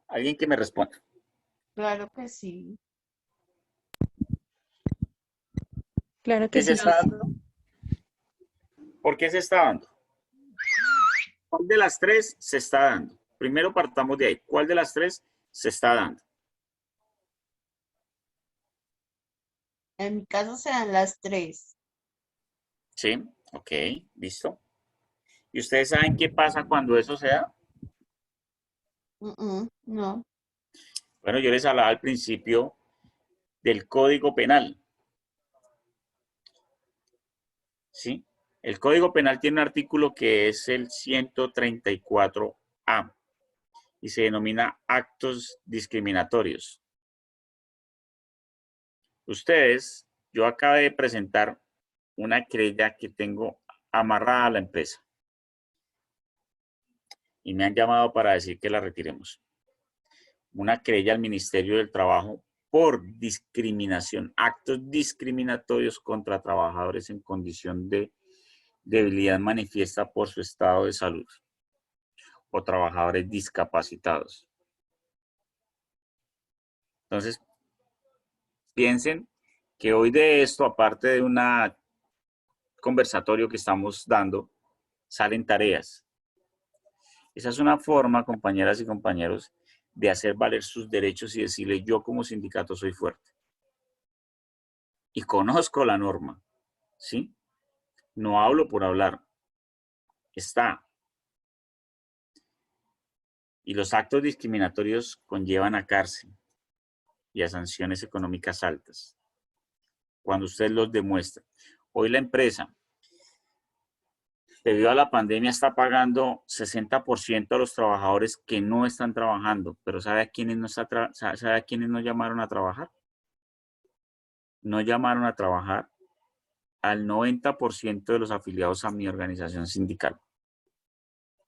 Alguien que me responda. Claro que sí. Claro ¿Qué que se sí. está dando? ¿Por qué se está dando? ¿Cuál de las tres se está dando? Primero partamos de ahí. ¿Cuál de las tres se está dando? En mi caso se dan las 3. Sí, ok, listo. ¿Y ustedes saben qué pasa cuando eso se da? No. Bueno, yo les hablaba al principio del Código Penal. ¿Sí? El Código Penal tiene un artículo que es el 134A y se denomina actos discriminatorios. Ustedes, yo acabo de presentar una querella que tengo amarrada a la empresa y me han llamado para decir que la retiremos. Una querella al Ministerio del Trabajo por discriminación, actos discriminatorios contra trabajadores en condición de debilidad manifiesta por su estado de salud o trabajadores discapacitados. Entonces, piensen que hoy de esto, aparte de un conversatorio que estamos dando, salen tareas. Esa es una forma, compañeras y compañeros, de hacer valer sus derechos y decirle, yo como sindicato soy fuerte. Y conozco la norma, ¿sí? No hablo por hablar. Está. Y los actos discriminatorios conllevan a cárcel y a sanciones económicas altas, cuando usted los demuestra. Hoy la empresa, debido a la pandemia, está pagando 60% a los trabajadores que no están trabajando, pero ¿sabe a quiénes sabe a quiénes no llamaron a trabajar? No llamaron a trabajar al 90% de los afiliados a mi organización sindical,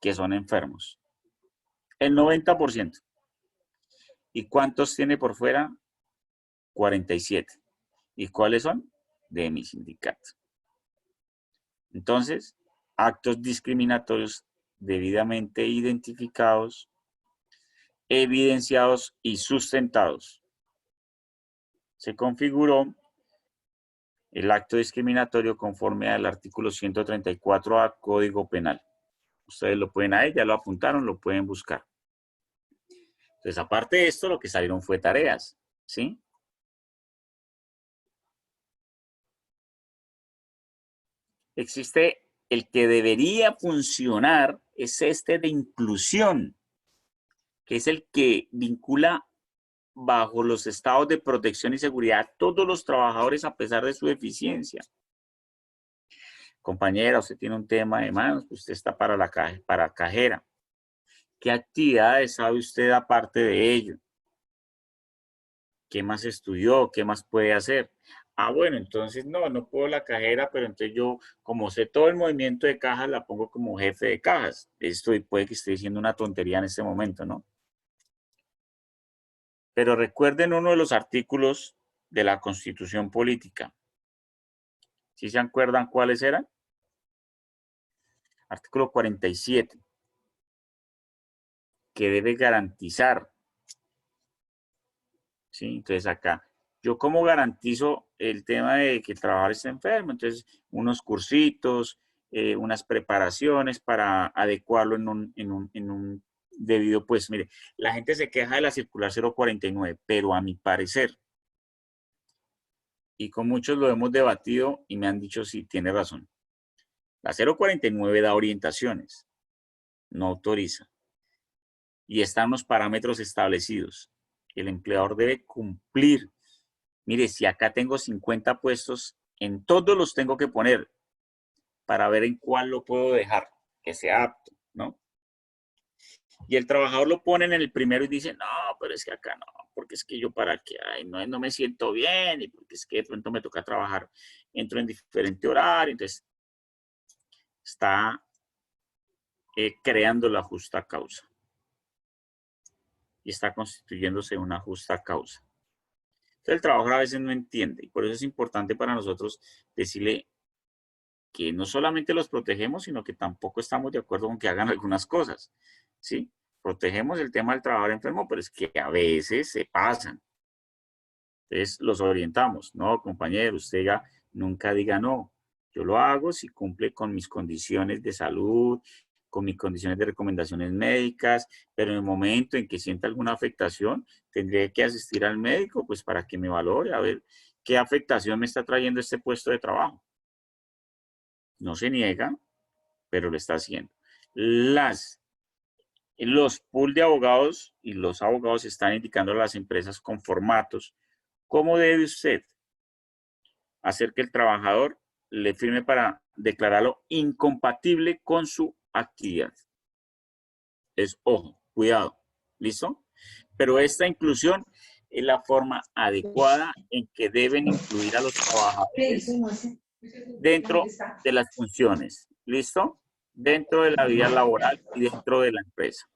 que son enfermos. El 90%. ¿Y cuántos tiene por fuera? 47. ¿Y cuáles son? De mi sindicato. Entonces, actos discriminatorios debidamente identificados, evidenciados y sustentados. Se configuró el acto discriminatorio conforme al artículo 134A Código Penal. Ustedes lo pueden ahí, ya lo apuntaron, lo pueden buscar. Entonces, aparte de esto, lo que salieron fue tareas, ¿sí? Existe el que debería funcionar, es este de inclusión, que es el que vincula bajo los estados de protección y seguridad a todos los trabajadores a pesar de su deficiencia. Compañera, usted tiene un tema de manos, usted está para cajera. ¿Qué actividades sabe usted aparte de ello? ¿Qué más estudió? ¿Qué más puede hacer? Ah, bueno, entonces no puedo la cajera, pero entonces yo, como sé todo el movimiento de cajas, la pongo como jefe de cajas. Esto puede que esté diciendo una tontería en este momento, ¿no? Pero recuerden uno de los artículos de la Constitución Política. ¿Sí se acuerdan cuáles eran? Artículo 47, que debe garantizar. ¿Sí? Entonces acá, ¿yo cómo garantizo el tema de que el trabajador esté enfermo? Entonces, unos cursitos, unas preparaciones para adecuarlo en un debido, pues mire, la gente se queja de la circular 049, pero a mi parecer, y con muchos lo hemos debatido y me han dicho sí, tiene razón. La 049 da orientaciones, no autoriza. Y están los parámetros establecidos. El empleador debe cumplir. Mire, si acá tengo 50 puestos, en todos los tengo que poner para ver en cuál lo puedo dejar, que sea apto, ¿no? Y el trabajador lo pone en el primero y dice, no, pero es que acá no, porque es que yo para qué, ay, no me siento bien, y porque es que de pronto me toca trabajar, entro en diferente horario, entonces está creando la justa causa. Y está constituyéndose una justa causa. Entonces el trabajador a veces no entiende, y por eso es importante para nosotros decirle que no solamente los protegemos, sino que tampoco estamos de acuerdo con que hagan algunas cosas, ¿sí? Protegemos el tema del trabajador enfermo, pero es que a veces se pasan. Entonces los orientamos. No, compañero, usted ya nunca diga no. Yo lo hago si cumple con mis condiciones de salud, con mis condiciones de recomendaciones médicas, pero en el momento en que sienta alguna afectación, tendré que asistir al médico, pues para que me valore, a ver qué afectación me está trayendo este puesto de trabajo. No se niega, pero lo está haciendo. Los pools de abogados y los abogados están indicando a las empresas con formatos cómo debe usted hacer que el trabajador le firme para declararlo incompatible con su actividad. Ojo, cuidado, ¿listo? Pero esta inclusión es la forma adecuada en que deben incluir a los trabajadores dentro de las funciones, ¿listo? Dentro de la vida laboral y dentro de la empresa.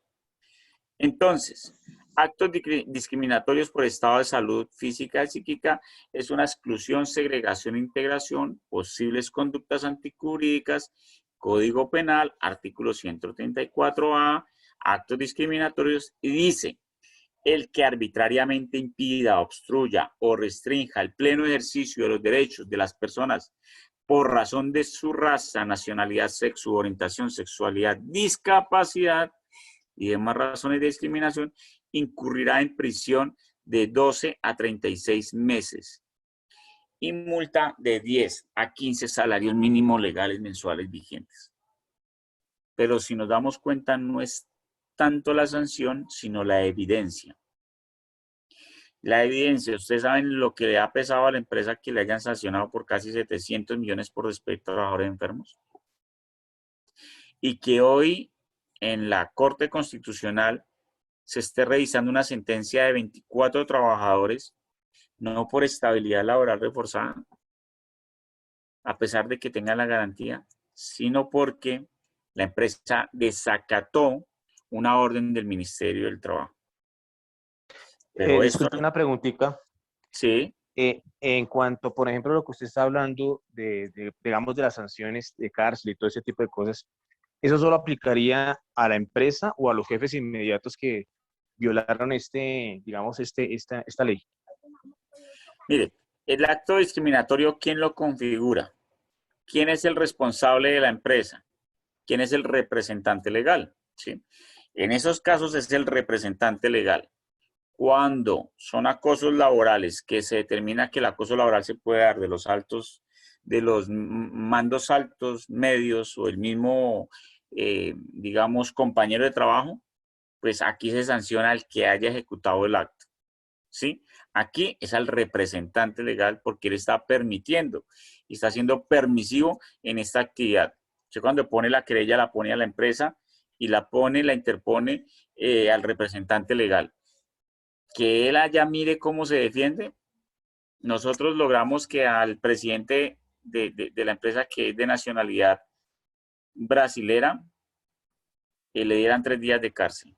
Entonces, actos discriminatorios por estado de salud física y psíquica es una exclusión, segregación e integración, posibles conductas antijurídicas, Código Penal, artículo 134A, actos discriminatorios, y dice, el que arbitrariamente impida, obstruya o restrinja el pleno ejercicio de los derechos de las personas por razón de su raza, nacionalidad, sexo, orientación, sexualidad, discapacidad y demás razones de discriminación, incurrirá en prisión de 12 a 36 meses y multa de 10 a 15 salarios mínimos legales mensuales vigentes. Pero si nos damos cuenta, no es tanto la sanción, sino la evidencia. La evidencia, ustedes saben lo que le ha pesado a la empresa que le hayan sancionado por casi 700 millones por respecto a trabajadores enfermos. Y que hoy en la Corte Constitucional se esté revisando una sentencia de 24 trabajadores, no por estabilidad laboral reforzada, a pesar de que tengan la garantía, sino porque la empresa desacató una orden del Ministerio del Trabajo. Pero Disculpe una preguntita. Sí. En cuanto, por ejemplo, lo que usted está hablando digamos, de las sanciones de cárcel y todo ese tipo de cosas, ¿eso solo aplicaría a la empresa o a los jefes inmediatos que violaron digamos, esta ley? Mire, el acto discriminatorio, ¿quién lo configura? ¿Quién es el responsable de la empresa? ¿Quién es el representante legal? ¿Sí? En esos casos es el representante legal. Cuando son acosos laborales, que se determina que el acoso laboral se puede dar de los mandos altos, medios o el mismo, digamos, compañero de trabajo, pues aquí se sanciona al que haya ejecutado el acto, ¿sí? Aquí es al representante legal porque él está permitiendo y está siendo permisivo en esta actividad. Usted cuando pone la querella la pone a la empresa y la interpone al representante legal. Que él allá mire cómo se defiende. Nosotros logramos que al presidente de la empresa, que es de nacionalidad brasilera, le dieran 3 días de cárcel.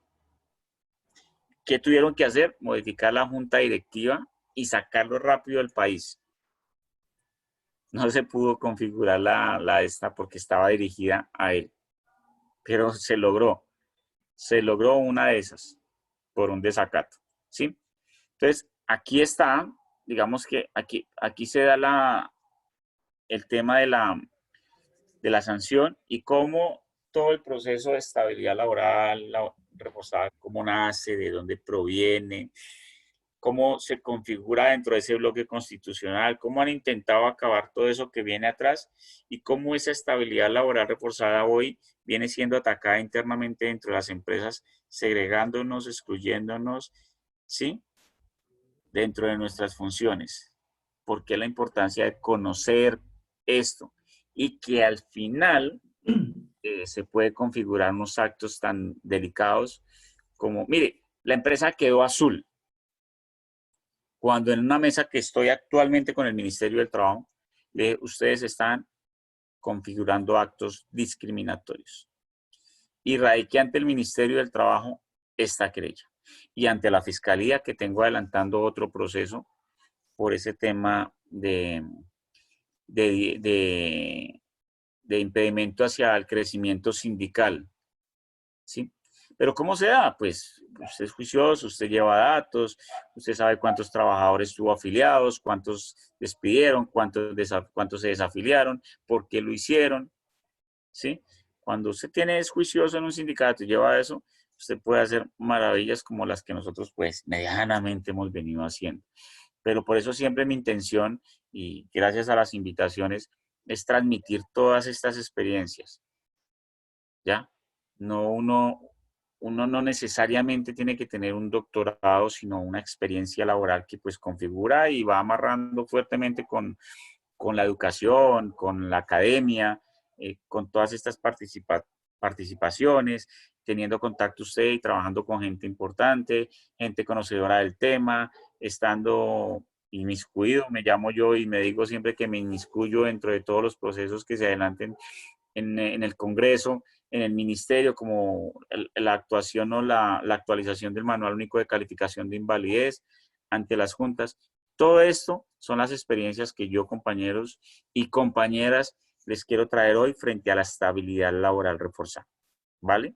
¿Qué tuvieron que hacer? Modificar la junta directiva y sacarlo rápido del país. No se pudo configurar esta porque estaba dirigida a él. Pero se logró. Se logró una de esas por un desacato, ¿sí? Entonces, aquí está, digamos que aquí se da el tema de la sanción y cómo todo el proceso de estabilidad laboral reforzada, cómo nace, de dónde proviene, cómo se configura dentro de ese bloque constitucional, cómo han intentado acabar todo eso que viene atrás y cómo esa estabilidad laboral reforzada hoy viene siendo atacada internamente dentro de las empresas, segregándonos, excluyéndonos, ¿sí? Dentro de nuestras funciones. ¿Por qué la importancia de conocer esto? Y que al final se puede configurar unos actos tan delicados como, mire, la empresa quedó azul. Cuando en una mesa que estoy actualmente con el Ministerio del Trabajo, ustedes están configurando actos discriminatorios. Y radiqué ante el Ministerio del Trabajo esta querella. Y ante la Fiscalía, que tengo adelantando otro proceso por ese tema de impedimento hacia el crecimiento sindical. ¿Sí? Pero ¿cómo se da? Pues usted es juicioso, usted lleva datos, usted sabe cuántos trabajadores tuvo afiliados, cuántos despidieron, cuántos se desafiliaron, por qué lo hicieron. ¿Sí? Cuando usted es juicioso en un sindicato y lleva eso, usted puede hacer maravillas como las que nosotros pues medianamente hemos venido haciendo. Pero por eso siempre mi intención, y gracias a las invitaciones, es transmitir todas estas experiencias. ¿Ya? No, uno no necesariamente tiene que tener un doctorado, sino una experiencia laboral que pues configura y va amarrando fuertemente con la educación, con la academia, con todas estas participaciones, teniendo contacto usted y trabajando con gente importante, gente conocedora del tema, estando inmiscuido, me llamo yo y me digo siempre que me inmiscuyo dentro de todos los procesos que se adelanten en el Congreso, en el Ministerio, como la actuación o la actualización del Manual Único de Calificación de Invalidez ante las juntas. Todo esto son las experiencias que yo, compañeros y compañeras, les quiero traer hoy frente a la estabilidad laboral reforzada, ¿vale?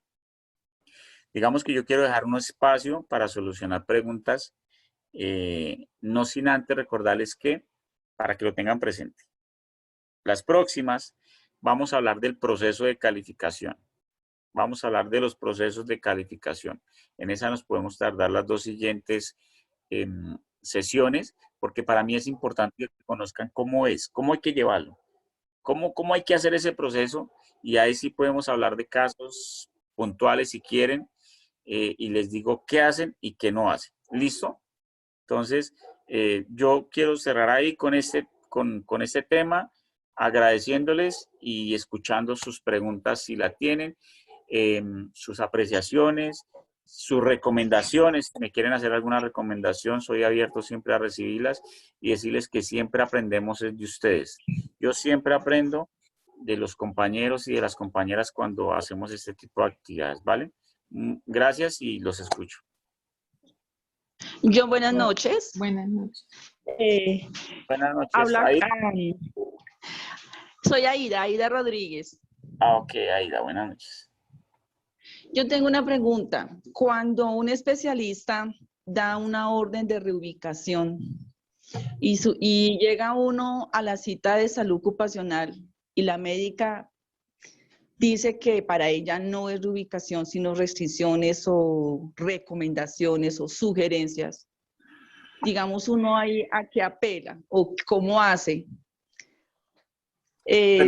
Digamos que yo quiero dejar un espacio para solucionar preguntas, no sin antes recordarles que, para que lo tengan presente, las próximas vamos a hablar del proceso de calificación. Vamos a hablar de los procesos de calificación. En esa nos podemos tardar las dos siguientes sesiones, porque para mí es importante que conozcan cómo es, cómo hay que llevarlo, cómo hay que hacer ese proceso, y ahí sí podemos hablar de casos puntuales si quieren, y les digo qué hacen y qué no hacen. ¿Listo? Entonces, yo quiero cerrar ahí con este tema, agradeciéndoles y escuchando sus preguntas si la tienen, sus apreciaciones, sus recomendaciones. Si me quieren hacer alguna recomendación, soy abierto siempre a recibirlas y decirles que siempre aprendemos de ustedes. Yo siempre aprendo de los compañeros y de las compañeras cuando hacemos este tipo de actividades, ¿vale? Gracias y los escucho. John, buenas noches. Buenas noches. Buenas noches. Habla, soy Aida Rodríguez. Ok, Aida, buenas noches. Yo tengo una pregunta. Cuando un especialista da una orden de reubicación y llega uno a la cita de salud ocupacional y la médica dice que para ella no es reubicación, sino restricciones o recomendaciones o sugerencias, digamos, uno ahí a qué apela o cómo hace.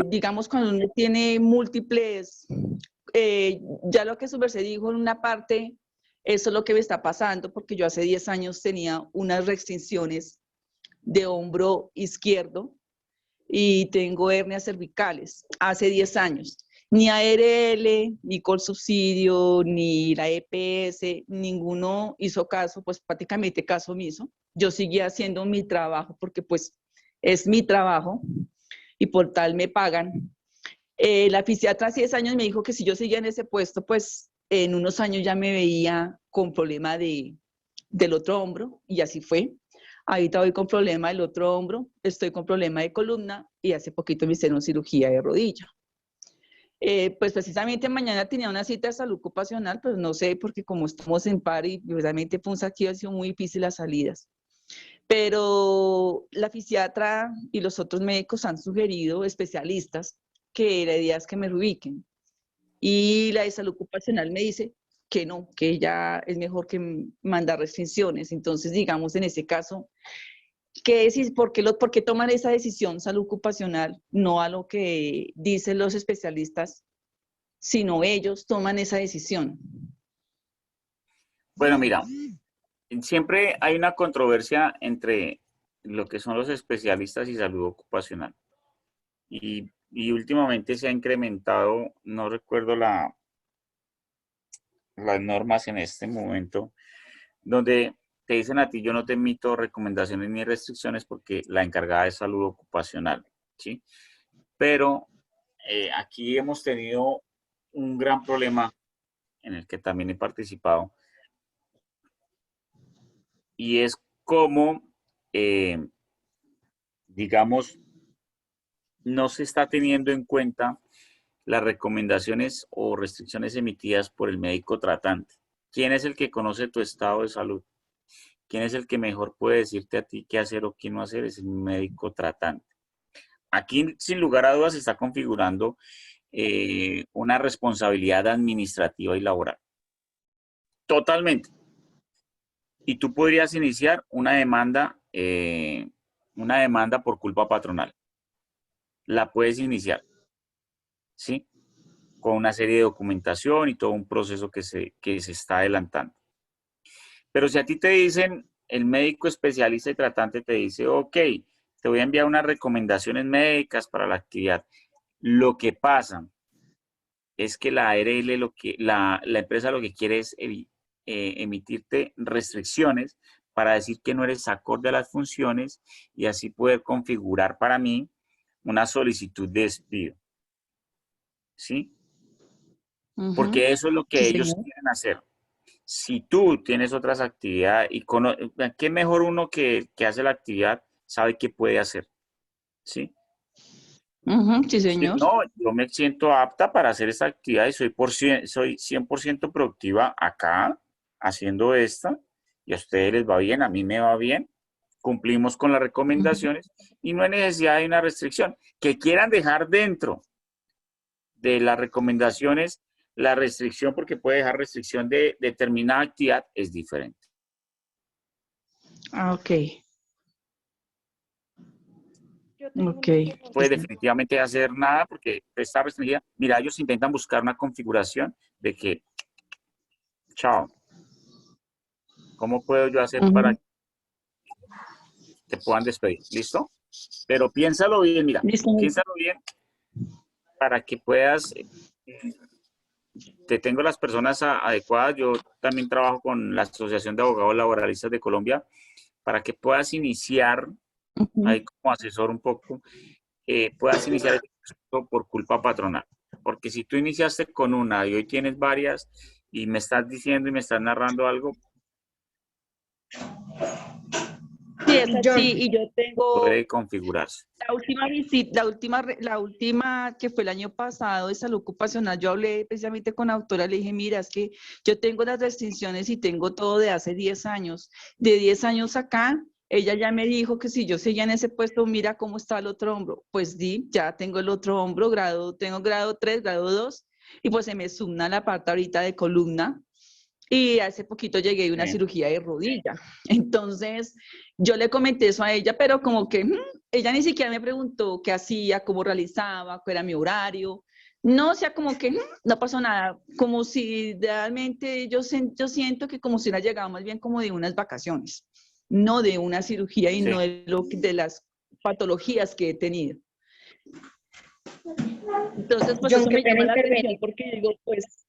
Digamos, cuando uno tiene múltiples, ya lo que su merced dijo en una parte, eso es lo que me está pasando, porque yo hace 10 años tenía unas restricciones de hombro izquierdo y tengo hernias cervicales, hace 10 años. Ni ARL, ni Colsubsidio, ni la EPS, ninguno hizo caso, pues prácticamente caso omiso. Yo seguía haciendo mi trabajo porque pues es mi trabajo y por tal me pagan. La fisiatra hace 10 años me dijo que si yo seguía en ese puesto, pues en unos años ya me veía con problema del otro hombro y así fue. Ahorita voy con problema del otro hombro, estoy con problema de columna y hace poquito me hicieron cirugía de rodilla. Pues precisamente mañana tenía una cita de salud ocupacional, pues no sé, porque como estamos en paro y realmente fue un saqueo, ha sido muy difícil las salidas. Pero la fisiatra y los otros médicos han sugerido, especialistas, que la idea es que me reubiquen. Y la de salud ocupacional me dice que no, que ya es mejor que mandar restricciones. Entonces, digamos, en ese caso, ¿qué decís? ¿Por qué toman esa decisión salud ocupacional? No a lo que dicen los especialistas, sino ellos toman esa decisión. Bueno, mira, siempre hay una controversia entre lo que son los especialistas y salud ocupacional. Y últimamente se ha incrementado, no recuerdo las normas en este momento, donde te dicen a ti, yo no te emito recomendaciones ni restricciones porque la encargada es salud ocupacional, ¿sí? Pero aquí hemos tenido un gran problema en el que también he participado, y es cómo, digamos, no se está teniendo en cuenta las recomendaciones o restricciones emitidas por el médico tratante. ¿Quién es el que conoce tu estado de salud? ¿Quién es el que mejor puede decirte a ti qué hacer o qué no hacer? Es el médico tratante. Aquí, sin lugar a dudas, se está configurando una responsabilidad administrativa y laboral. Totalmente. Y tú podrías iniciar una demanda por culpa patronal. La puedes iniciar, ¿sí? Con una serie de documentación y todo un proceso que se está adelantando. Pero si a ti te dicen, el médico especialista y tratante te dice, ok, te voy a enviar unas recomendaciones médicas para la actividad. Lo que pasa es que la ARL, la empresa lo que quiere es emitirte restricciones para decir que no eres acorde a las funciones y así poder configurar para mí una solicitud de despido. ¿Sí? Porque eso es lo que Sí, ellos señor. quieren hacer. Si tú tienes otras actividades, y qué mejor uno que hace la actividad sabe qué puede hacer. ¿Sí? Sí, Sí, señor. no, yo me siento apta para hacer esta actividad y soy 100% productiva acá haciendo esta, y a ustedes les va bien, a mí me va bien, cumplimos con las recomendaciones y no hay necesidad de una restricción. Que quieran dejar dentro de las recomendaciones la restricción, porque puede dejar restricción de determinada actividad, es diferente. Ah, ok. Ok. Puede definitivamente hacer nada porque está restringida. Mira, ellos intentan buscar una configuración de que, chao, ¿cómo puedo yo hacer para que te puedan despedir? ¿Listo? Pero piénsalo bien, mira, piénsalo bien para que puedas, te tengo las personas adecuadas. Yo también trabajo con la Asociación de Abogados Laboralistas de Colombia para que puedas iniciar, ahí como asesor un poco, puedas iniciar el proceso por culpa patronal. Porque si tú iniciaste con una y hoy tienes varias y me estás diciendo y me estás narrando algo, Sí, es así, y yo tengo puede configurarse. la última visita, la última que fue el año pasado de salud ocupacional. Yo hablé precisamente con la autora, le dije, mira, es que yo tengo las restricciones y tengo todo de hace 10 años. De 10 años acá, ella ya me dijo que si yo seguía en ese puesto, mira cómo está el otro hombro. Pues ya tengo el otro hombro, tengo grado 3, grado 2, y pues se me sumna la parte ahorita de columna. Y hace poquito llegué de una cirugía de rodilla. Entonces, yo le comenté eso a ella, pero como que ella ni siquiera me preguntó qué hacía, cómo realizaba, cuál era mi horario. No, o sea, como que no pasó nada. Como si realmente yo siento que como si hubiera llegado más bien como de unas vacaciones, no de una cirugía y no de las patologías que he tenido. Entonces, pues John, eso qué me pena llama la atención intervenir. porque digo, pues...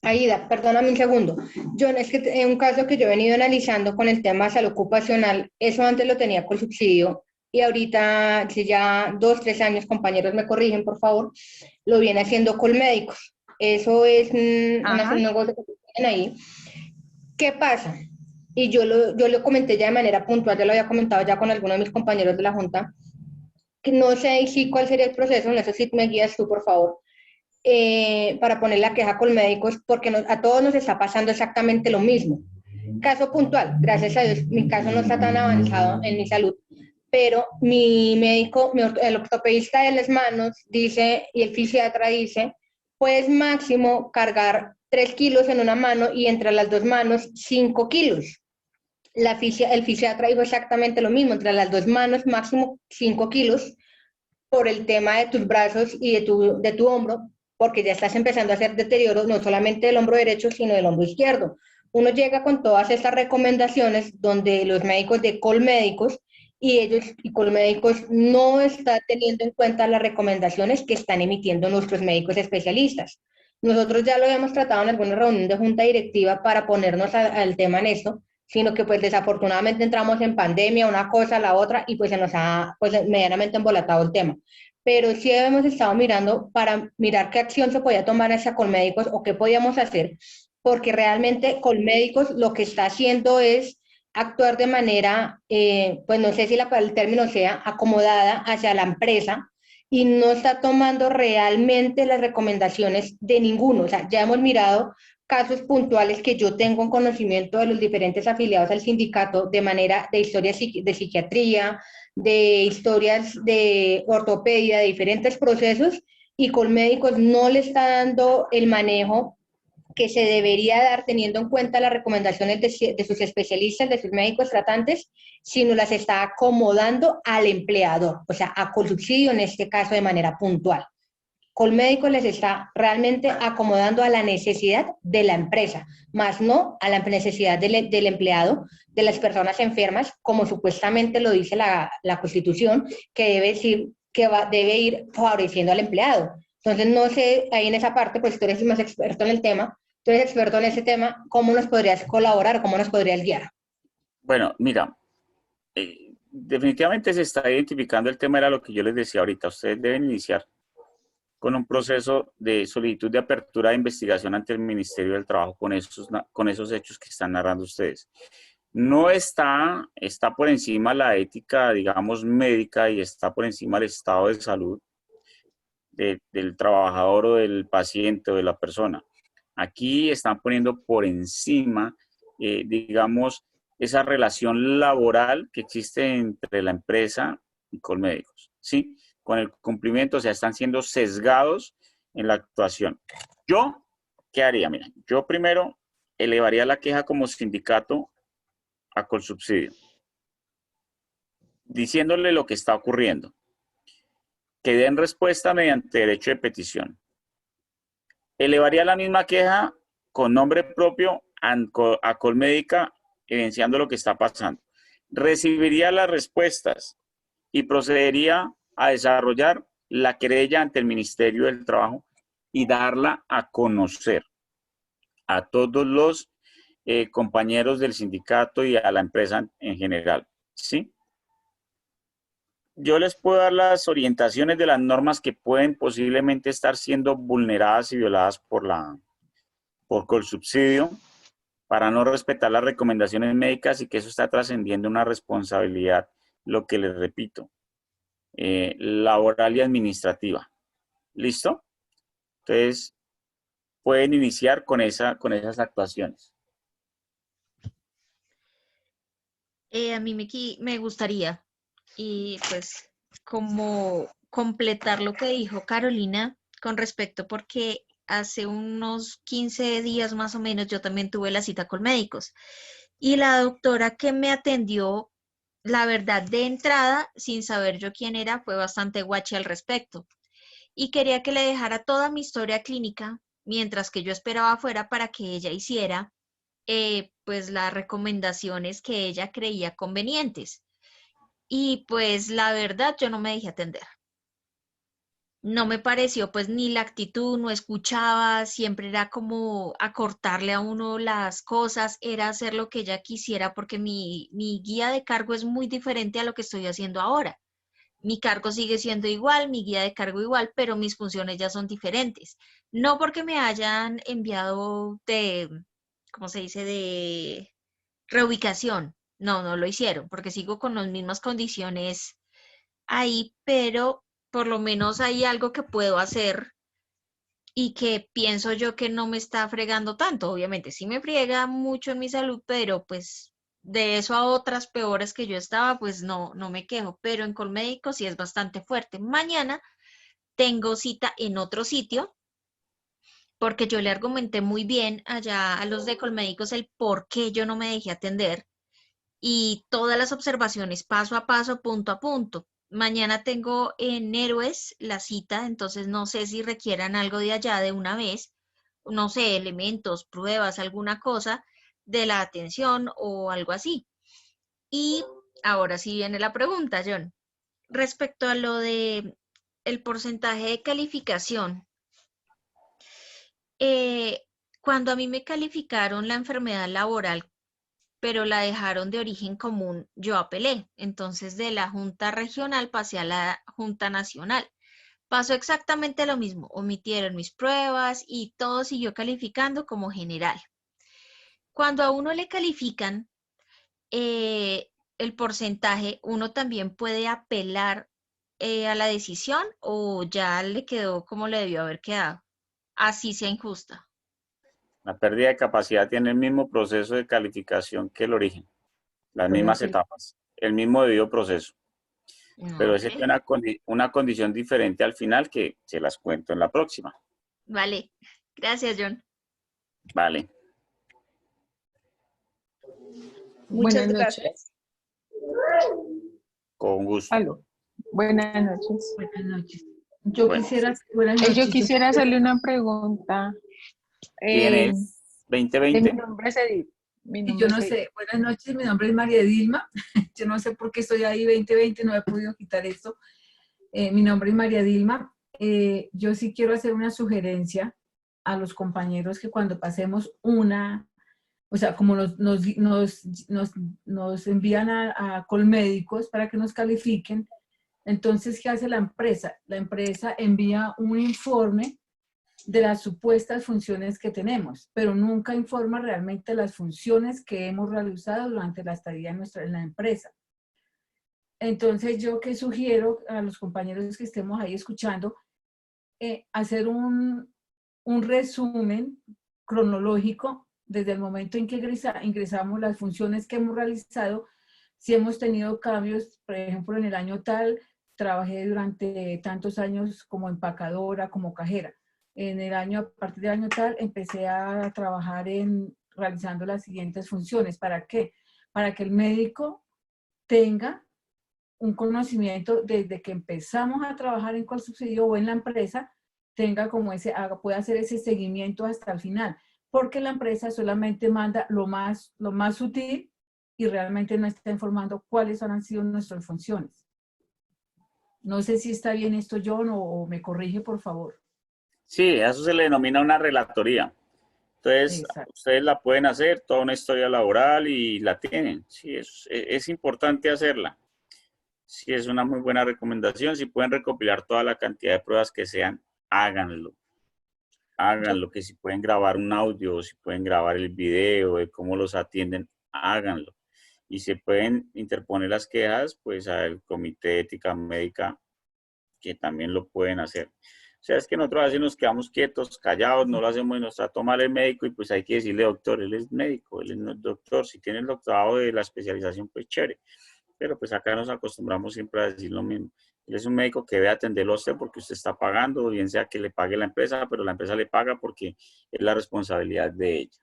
Aida, perdóname un segundo. John, es que en un caso que yo he venido analizando con el tema de salud ocupacional, eso antes lo tenía con subsidio y ahorita, si ya 2, 3 años, compañeros me corrigen, por favor, lo viene haciendo con médicos. Eso es un negocio que tienen ahí. ¿Qué pasa? Y yo lo comenté ya de manera puntual, ya lo había comentado ya con algunos de mis compañeros de la Junta, que no sé si cuál sería el proceso, no sé si me guías tú, por favor. Para poner la queja con médicos, porque a todos nos está pasando exactamente lo mismo. Caso puntual, gracias a Dios, mi caso no está tan avanzado en mi salud, pero mi médico, el ortopedista de las manos dice, y el fisiatra dice, puedes máximo cargar 3 kilos en una mano y entre las dos manos 5 kilos. El fisiatra dijo exactamente lo mismo, entre las dos manos máximo 5 kilos por el tema de tus brazos y de tu hombro, porque ya estás empezando a hacer deterioro no solamente del hombro derecho, sino del hombro izquierdo. Uno llega con todas estas recomendaciones donde los médicos de Colmédicos y Colmédicos no está teniendo en cuenta las recomendaciones que están emitiendo nuestros médicos especialistas. Nosotros ya lo habíamos tratado en alguna reunión de junta directiva para ponernos al tema en esto, sino que pues desafortunadamente entramos en pandemia, una cosa, la otra, y pues se nos ha pues medianamente embolatado el tema. Pero sí hemos estado mirando para mirar qué acción se podía tomar hacia Colmédicos o qué podíamos hacer, porque realmente Colmédicos lo que está haciendo es actuar de manera, pues no sé si el término sea acomodada hacia la empresa y no está tomando realmente las recomendaciones de ninguno. O sea, ya hemos mirado casos puntuales que yo tengo en conocimiento de los diferentes afiliados al sindicato de manera de historias de psiquiatría, de historias de ortopedia, de diferentes procesos, y Colmédicos no le está dando el manejo que se debería dar teniendo en cuenta las recomendaciones de sus especialistas, de sus médicos tratantes, sino las está acomodando al empleador, o sea, a Colsubsidio en este caso de manera puntual. Colmédicos les está realmente acomodando a la necesidad de la empresa, más no a la necesidad del empleado, de las personas enfermas, como supuestamente lo dice la Constitución, que debe decir que debe ir favoreciendo al empleado. Entonces, no sé, ahí en esa parte, pues tú eres más experto en el tema, tú eres experto en ese tema, ¿cómo nos podrías colaborar, cómo nos podrías guiar? Bueno, mira, definitivamente se está identificando el tema, era lo que yo les decía ahorita. Ustedes deben iniciar con un proceso de solicitud de apertura de investigación ante el Ministerio del Trabajo con esos hechos que están narrando ustedes. No está por encima la ética, digamos, médica, y está por encima el estado de salud del trabajador o del paciente o de la persona. Aquí están poniendo por encima, digamos, esa relación laboral que existe entre la empresa y Colmédicos, ¿sí? Con el cumplimiento, o sea, están siendo sesgados en la actuación. ¿Yo qué haría? Mira, yo primero elevaría la queja como sindicato a Colsubsidio, diciéndole lo que está ocurriendo, que den respuesta mediante derecho de petición. Elevaría la misma queja con nombre propio a Colmédica, evidenciando lo que está pasando. Recibiría las respuestas y procedería a desarrollar la querella ante el Ministerio del Trabajo y darla a conocer a todos los compañeros del sindicato y a la empresa en general, ¿sí? Yo les puedo dar las orientaciones de las normas que pueden posiblemente estar siendo vulneradas y violadas por Colsubsidio para no respetar las recomendaciones médicas, y que eso está trascendiendo una responsabilidad, lo que les repito, laboral y administrativa. ¿Listo? Entonces, pueden iniciar con esas actuaciones. A mí me gustaría, y pues como completar lo que dijo Carolina con respecto, porque hace unos 15 días más o menos yo también tuve la cita con médicos y la doctora que me atendió, la verdad, de entrada, sin saber yo quién era, fue bastante guache al respecto y quería que le dejara toda mi historia clínica mientras que yo esperaba afuera para que ella hiciera pues las recomendaciones que ella creía convenientes. Y pues la verdad yo no me dejé atender. No me pareció pues ni la actitud, no escuchaba, siempre era como acortarle a uno las cosas, era hacer lo que ella quisiera, porque mi guía de cargo es muy diferente a lo que estoy haciendo ahora. Mi cargo sigue siendo igual, mi guía de cargo igual, pero mis funciones ya son diferentes. No porque me hayan enviado de, ¿cómo se dice?, de reubicación. No, no lo hicieron, porque sigo con las mismas condiciones ahí, pero por lo menos hay algo que puedo hacer y que pienso yo que no me está fregando tanto. Obviamente sí me friega mucho en mi salud, pero pues de eso a otras peores que yo estaba, pues no me quejo, pero en Colmédicos sí es bastante fuerte. Mañana tengo cita en otro sitio porque yo le argumenté muy bien allá a los de Colmédicos el por qué yo no me dejé atender y todas las observaciones paso a paso, punto a punto. Mañana tengo en Héroes la cita, entonces no sé si requieran algo de allá de una vez, no sé, elementos, pruebas, alguna cosa de la atención o algo así. Y ahora sí viene la pregunta, John. Respecto a lo de el porcentaje de calificación, cuando a mí me calificaron la enfermedad laboral, pero la dejaron de origen común, yo apelé. Entonces de la Junta Regional pasé a la Junta Nacional. Pasó exactamente lo mismo, omitieron mis pruebas y todo siguió calificando como general. Cuando a uno le califican el porcentaje, uno también puede apelar a la decisión o ya le quedó como le debió haber quedado, así sea injusta. La pérdida de capacidad tiene el mismo proceso de calificación que el origen, las mismas etapas, el mismo debido proceso. Pero ese tiene una condición diferente al final que se las cuento en la próxima. Vale, gracias, John. Vale. Muchas Buenas gracias. Con gusto. Aló. Buenas noches. Buenas noches. Yo Bueno. quisiera, buenas noches. Yo quisiera hacerle una pregunta. ¿Quién es? Mi 2020. nombre es Edith. Yo no sé, buenas noches, mi nombre es María Dilma. Yo no sé por qué estoy ahí 2020, no he podido quitar esto. Mi nombre es María Dilma. Yo sí quiero hacer una sugerencia a los compañeros que cuando pasemos o sea, como nos envían a Colmédicos para que nos califiquen, entonces, ¿qué hace la empresa? La empresa envía un informe de las supuestas funciones que tenemos, pero nunca informa realmente las funciones que hemos realizado durante la estadía en la empresa. Entonces, yo que sugiero a los compañeros que estemos ahí escuchando, hacer un resumen cronológico desde el momento en que ingresamos las funciones que hemos realizado, si hemos tenido cambios, por ejemplo, en el año tal, trabajé durante tantos años como empacadora, como cajera. A partir del año tal, empecé a trabajar realizando las siguientes funciones. ¿Para qué? Para que el médico tenga un conocimiento desde que empezamos a trabajar en Colsubsidio o en la empresa, pueda hacer ese seguimiento hasta el final. Porque la empresa solamente manda lo más sutil y realmente no está informando cuáles han sido nuestras funciones. No sé si está bien esto, John, o me corrige, por favor. Sí, a eso se le denomina una relatoría. Entonces, Exacto. ustedes la pueden hacer, toda una historia laboral y la tienen. Sí, es importante hacerla. Sí, es una muy buena recomendación. Si pueden recopilar toda la cantidad de pruebas que sean, háganlo. Háganlo, que si pueden grabar un audio, si pueden grabar el video de cómo los atienden, háganlo. Y si pueden interponer las quejas, pues al Comité de Ética Médica, que también lo pueden hacer. O sea, es que nosotros a veces nos quedamos quietos, callados, no lo hacemos y nos trata mal el médico y pues hay que decirle, doctor, él es médico, él no es doctor. Si tiene el doctorado de la especialización, pues chévere. Pero pues acá nos acostumbramos siempre a decir lo mismo. Él es un médico que debe atenderlo a usted porque usted está pagando, bien sea que le pague la empresa, pero la empresa le paga porque es la responsabilidad de ella.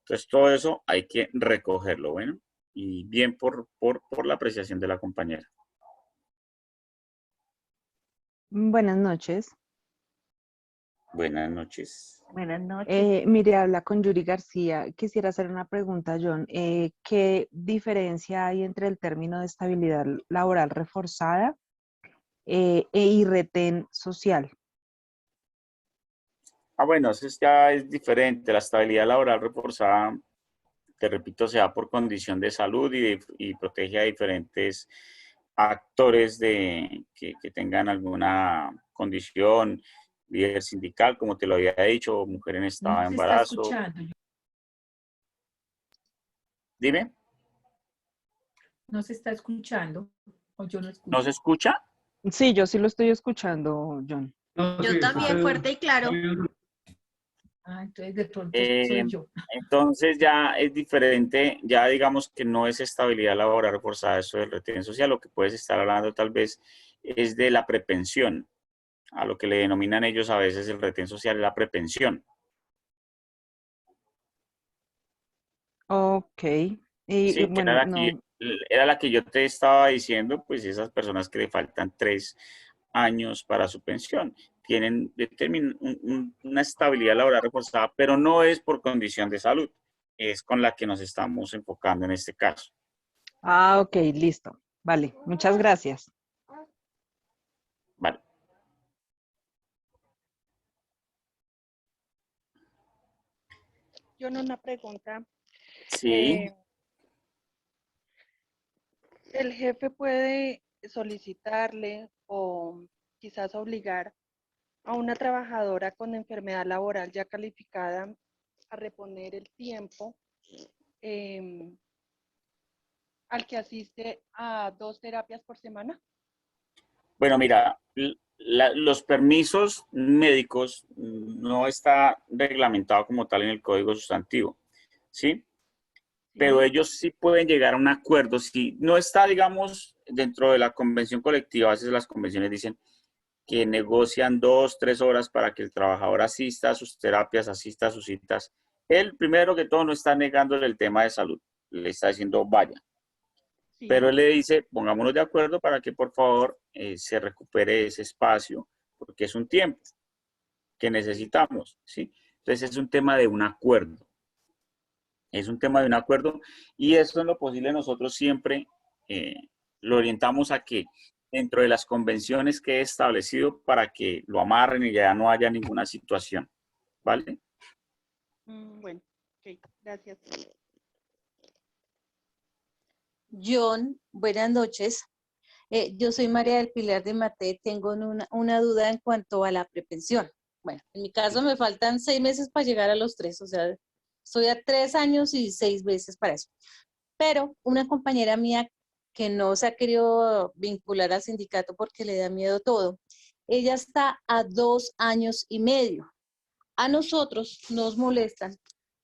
Entonces, todo eso hay que recogerlo, bueno, y bien por la apreciación de la compañera. Buenas noches. Buenas noches. Buenas noches. Mire, habla con Yuri García. Quisiera hacer una pregunta, John. ¿Qué diferencia hay entre el término de estabilidad laboral reforzada y retén social? Bueno, eso ya es diferente. La estabilidad laboral reforzada, te repito, se da por condición de salud y protege a diferentes actores que tengan alguna condición, líder sindical, como te lo había dicho, mujer en estado de embarazo. No se está escuchando. Dime. No se está escuchando, o yo no escucho. ¿No se escucha? Sí, yo sí lo estoy escuchando, John. Yo también, fuerte y claro. Entonces de pronto soy yo. Entonces ya es diferente, ya digamos que no es estabilidad laboral reforzada, eso del retén social, lo que puedes estar hablando tal vez es de la prepensión. a lo que le denominan ellos a veces el retén social y la prepensión. Ok. Y Sí, que bueno, no. era la que yo te estaba diciendo, pues esas personas que le faltan 3 años para su pensión tienen una estabilidad laboral reforzada, pero no es por condición de salud, es con la que nos estamos enfocando en este caso. Ah, ok, listo. Vale, muchas gracias. Vale. Yo no una pregunta. Sí. El jefe puede solicitarle o quizás obligar a una trabajadora con enfermedad laboral ya calificada a reponer el tiempo al que asiste a 2 terapias por semana. Bueno, mira, los permisos médicos no está reglamentado como tal en el Código Sustantivo, ¿sí? Pero ellos sí pueden llegar a un acuerdo. Si no está, digamos, dentro de la convención colectiva, a veces las convenciones dicen que negocian 2, 3 horas para que el trabajador asista a sus terapias, asista a sus citas. Él, primero que todo, no está negándole el tema de salud. Le está diciendo, vaya. Sí. Pero él le dice, pongámonos de acuerdo para que, por favor, se recupere ese espacio, porque es un tiempo que necesitamos, ¿sí? Entonces, es un tema de un acuerdo. Es un tema de un acuerdo y eso en lo posible nosotros siempre lo orientamos a que dentro de las convenciones que he establecido para que lo amarren y ya no haya ninguna situación, ¿vale? Bueno, ok, gracias. John, buenas noches. Yo soy María del Pilar de Mate, tengo una duda en cuanto a la prepensión. Bueno, en mi caso me faltan 6 meses para llegar a los 3, o sea, estoy a 3 años y 6 meses para eso. Pero una compañera mía que no se ha querido vincular al sindicato porque le da miedo todo, ella está a 2 años y medio. A nosotros nos molestan,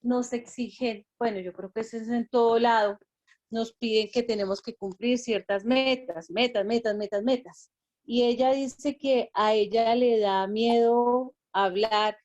nos exigen, bueno, yo creo que eso es en todo lado, nos piden que tenemos que cumplir ciertas metas. Y ella dice que a ella le da miedo hablar.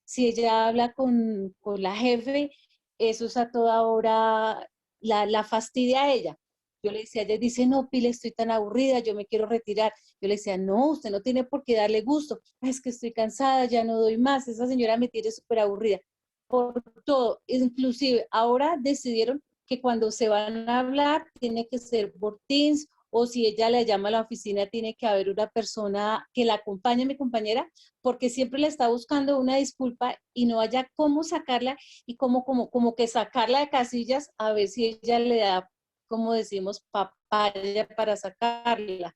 Si ella habla con la jefe, eso es a toda hora, la fastidia a ella. Yo le decía, ella dice, no, Pile, estoy tan aburrida, yo me quiero retirar. Yo le decía, no, usted no tiene por qué darle gusto. Es que estoy cansada, ya no doy más. Esa señora me tiene súper aburrida. Por todo, inclusive ahora decidieron que cuando se van a hablar tiene que ser por Teams o si ella la llama a la oficina tiene que haber una persona que la acompañe, mi compañera, porque siempre le está buscando una disculpa y no haya cómo sacarla y como que sacarla de casillas a ver si ella le da, como decimos, papaya para sacarla.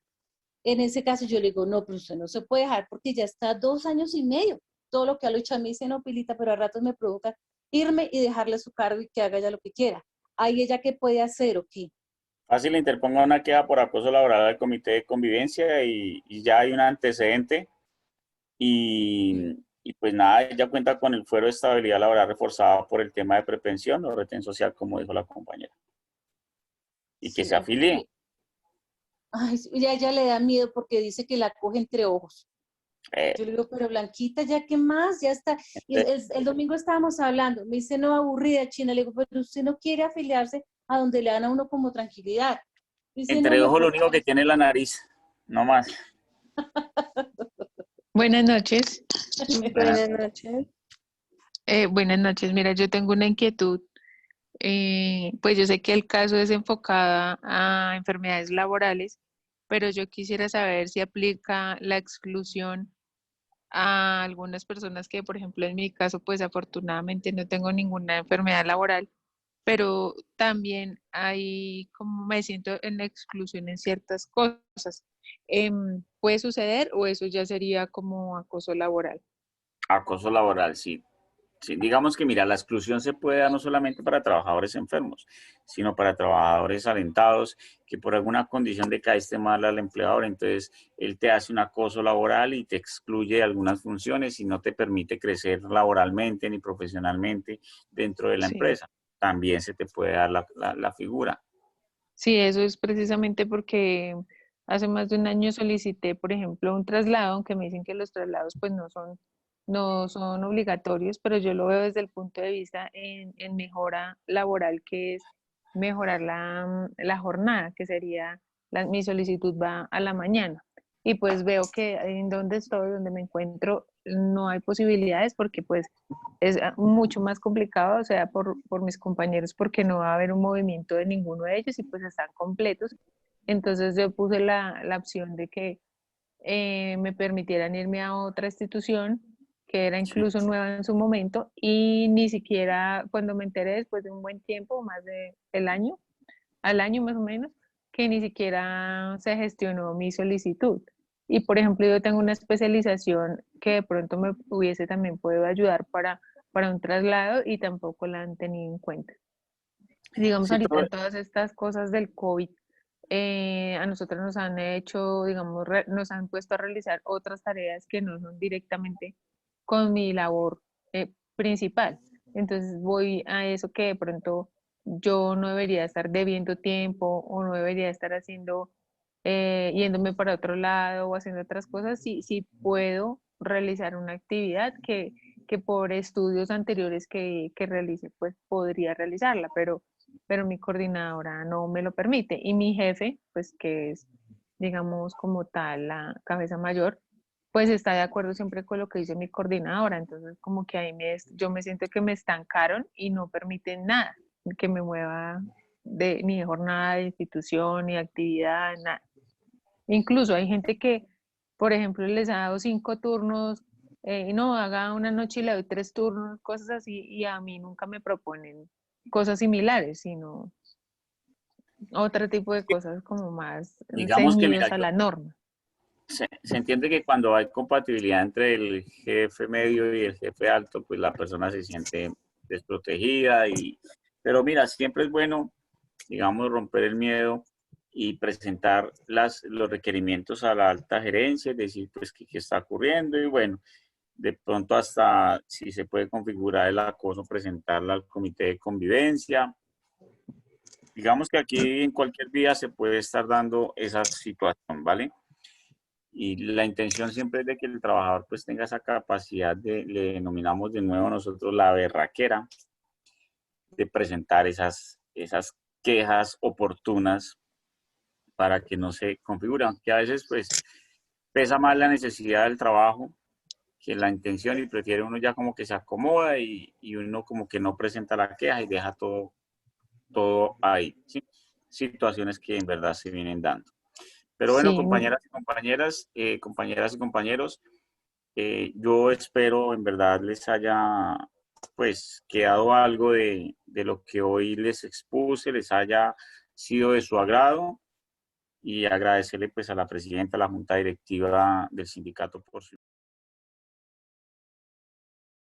En ese caso yo le digo, no, pero usted no se puede dejar porque ya está 2 años y medio. Todo lo que ha hecho a mí dice, no, Pilita, pero a ratos me provoca irme y dejarle su cargo y que haga ya lo que quiera. ¿Hay ella qué puede hacer o qué? Fácil, le interponga una queja por acoso laboral al comité de convivencia y ya hay un antecedente y pues nada, ella cuenta con el fuero de estabilidad laboral reforzado por el tema de prepensión o retén social, como dijo la compañera. Y que Sí, se afilie. Ay, y a ella le da miedo porque dice que la coge entre ojos. Yo le digo, pero Blanquita, ¿ya qué más? Ya está. Y el domingo estábamos hablando. Me dice, no, aburrida, China. Le digo, pero usted no quiere afiliarse a donde le dan a uno como tranquilidad. Dice, Entre no, ojos lo único que tiene es la nariz, no más. Buenas noches. Buenas noches. Buenas noches. Mira, yo tengo una inquietud. Pues yo sé que el caso es enfocada a enfermedades laborales, pero yo quisiera saber si aplica la exclusión a algunas personas que, por ejemplo, en mi caso, pues afortunadamente no tengo ninguna enfermedad laboral, pero también hay, como me siento en la exclusión en ciertas cosas. ¿Puede suceder o eso ya sería como acoso laboral? Acoso laboral, sí. Sí, digamos que, mira, la exclusión se puede dar no solamente para trabajadores enfermos, sino para trabajadores alentados que por alguna condición le caíste mal al empleador, entonces él te hace un acoso laboral y te excluye de algunas funciones y no te permite crecer laboralmente ni profesionalmente dentro de la Sí. empresa. También se te puede dar la figura. Sí, eso es precisamente porque hace más de un año solicité, por ejemplo, un traslado, aunque me dicen que los traslados pues no son obligatorios, pero yo lo veo desde el punto de vista en mejora laboral, que es mejorar la jornada, que sería, mi solicitud va a la mañana. Y pues veo que en donde estoy, donde me encuentro, no hay posibilidades porque pues es mucho más complicado, o sea, por mis compañeros, porque no va a haber un movimiento de ninguno de ellos y pues están completos. Entonces yo puse la opción de que me permitieran irme a otra institución que era incluso nueva en su momento y ni siquiera cuando me enteré después de un buen tiempo, más del año, al año más o menos, que ni siquiera se gestionó mi solicitud. Y por ejemplo, yo tengo una especialización que de pronto me hubiese también podido ayudar para un traslado y tampoco la han tenido en cuenta. Digamos, Sí, ahorita en todas estas cosas del COVID, a nosotros nos han hecho, digamos, nos han puesto a realizar otras tareas que no son directamente con mi labor principal. Entonces voy a eso que de pronto yo no debería estar debiendo tiempo o no debería estar haciendo, yéndome para otro lado o haciendo otras cosas, si puedo realizar una actividad que por estudios anteriores que realice, pues podría realizarla, pero mi coordinadora no me lo permite. Y mi jefe, pues que es, digamos, como tal, la cabeza mayor, pues está de acuerdo siempre con lo que dice mi coordinadora. Entonces, como que ahí yo me siento que me estancaron y no permiten nada, que me mueva ni de jornada, de institución, ni de actividad, nada. Incluso hay gente que, por ejemplo, les ha dado 5 turnos, no, haga una noche y le doy 3 turnos, cosas así, y a mí nunca me proponen cosas similares, sino otro tipo de cosas como más Digamos que, mira, ceñidos a la norma. se entiende que cuando hay compatibilidad entre el jefe medio y el jefe alto, pues la persona se siente desprotegida. Pero mira, siempre es bueno, digamos, romper el miedo y presentar los requerimientos a la alta gerencia, es decir, pues qué está ocurriendo y bueno, de pronto hasta si se puede configurar el acoso, presentarla al comité de convivencia. Digamos que aquí en cualquier día se puede estar dando esa situación, ¿vale? Y la intención siempre es de que el trabajador pues tenga esa capacidad le denominamos de nuevo nosotros la berraquera, de presentar esas quejas oportunas para que no se configuren, que a veces pues pesa más la necesidad del trabajo que la intención y prefiere uno ya como que se acomoda y uno como que no presenta la queja y deja todo ahí, ¿sí? Situaciones que en verdad se vienen dando. Pero bueno, Sí. compañeras y compañeros, yo espero en verdad les haya pues quedado algo de lo que hoy les expuse, les haya sido de su agrado y agradecerle pues a la presidenta, a la junta directiva del sindicato por su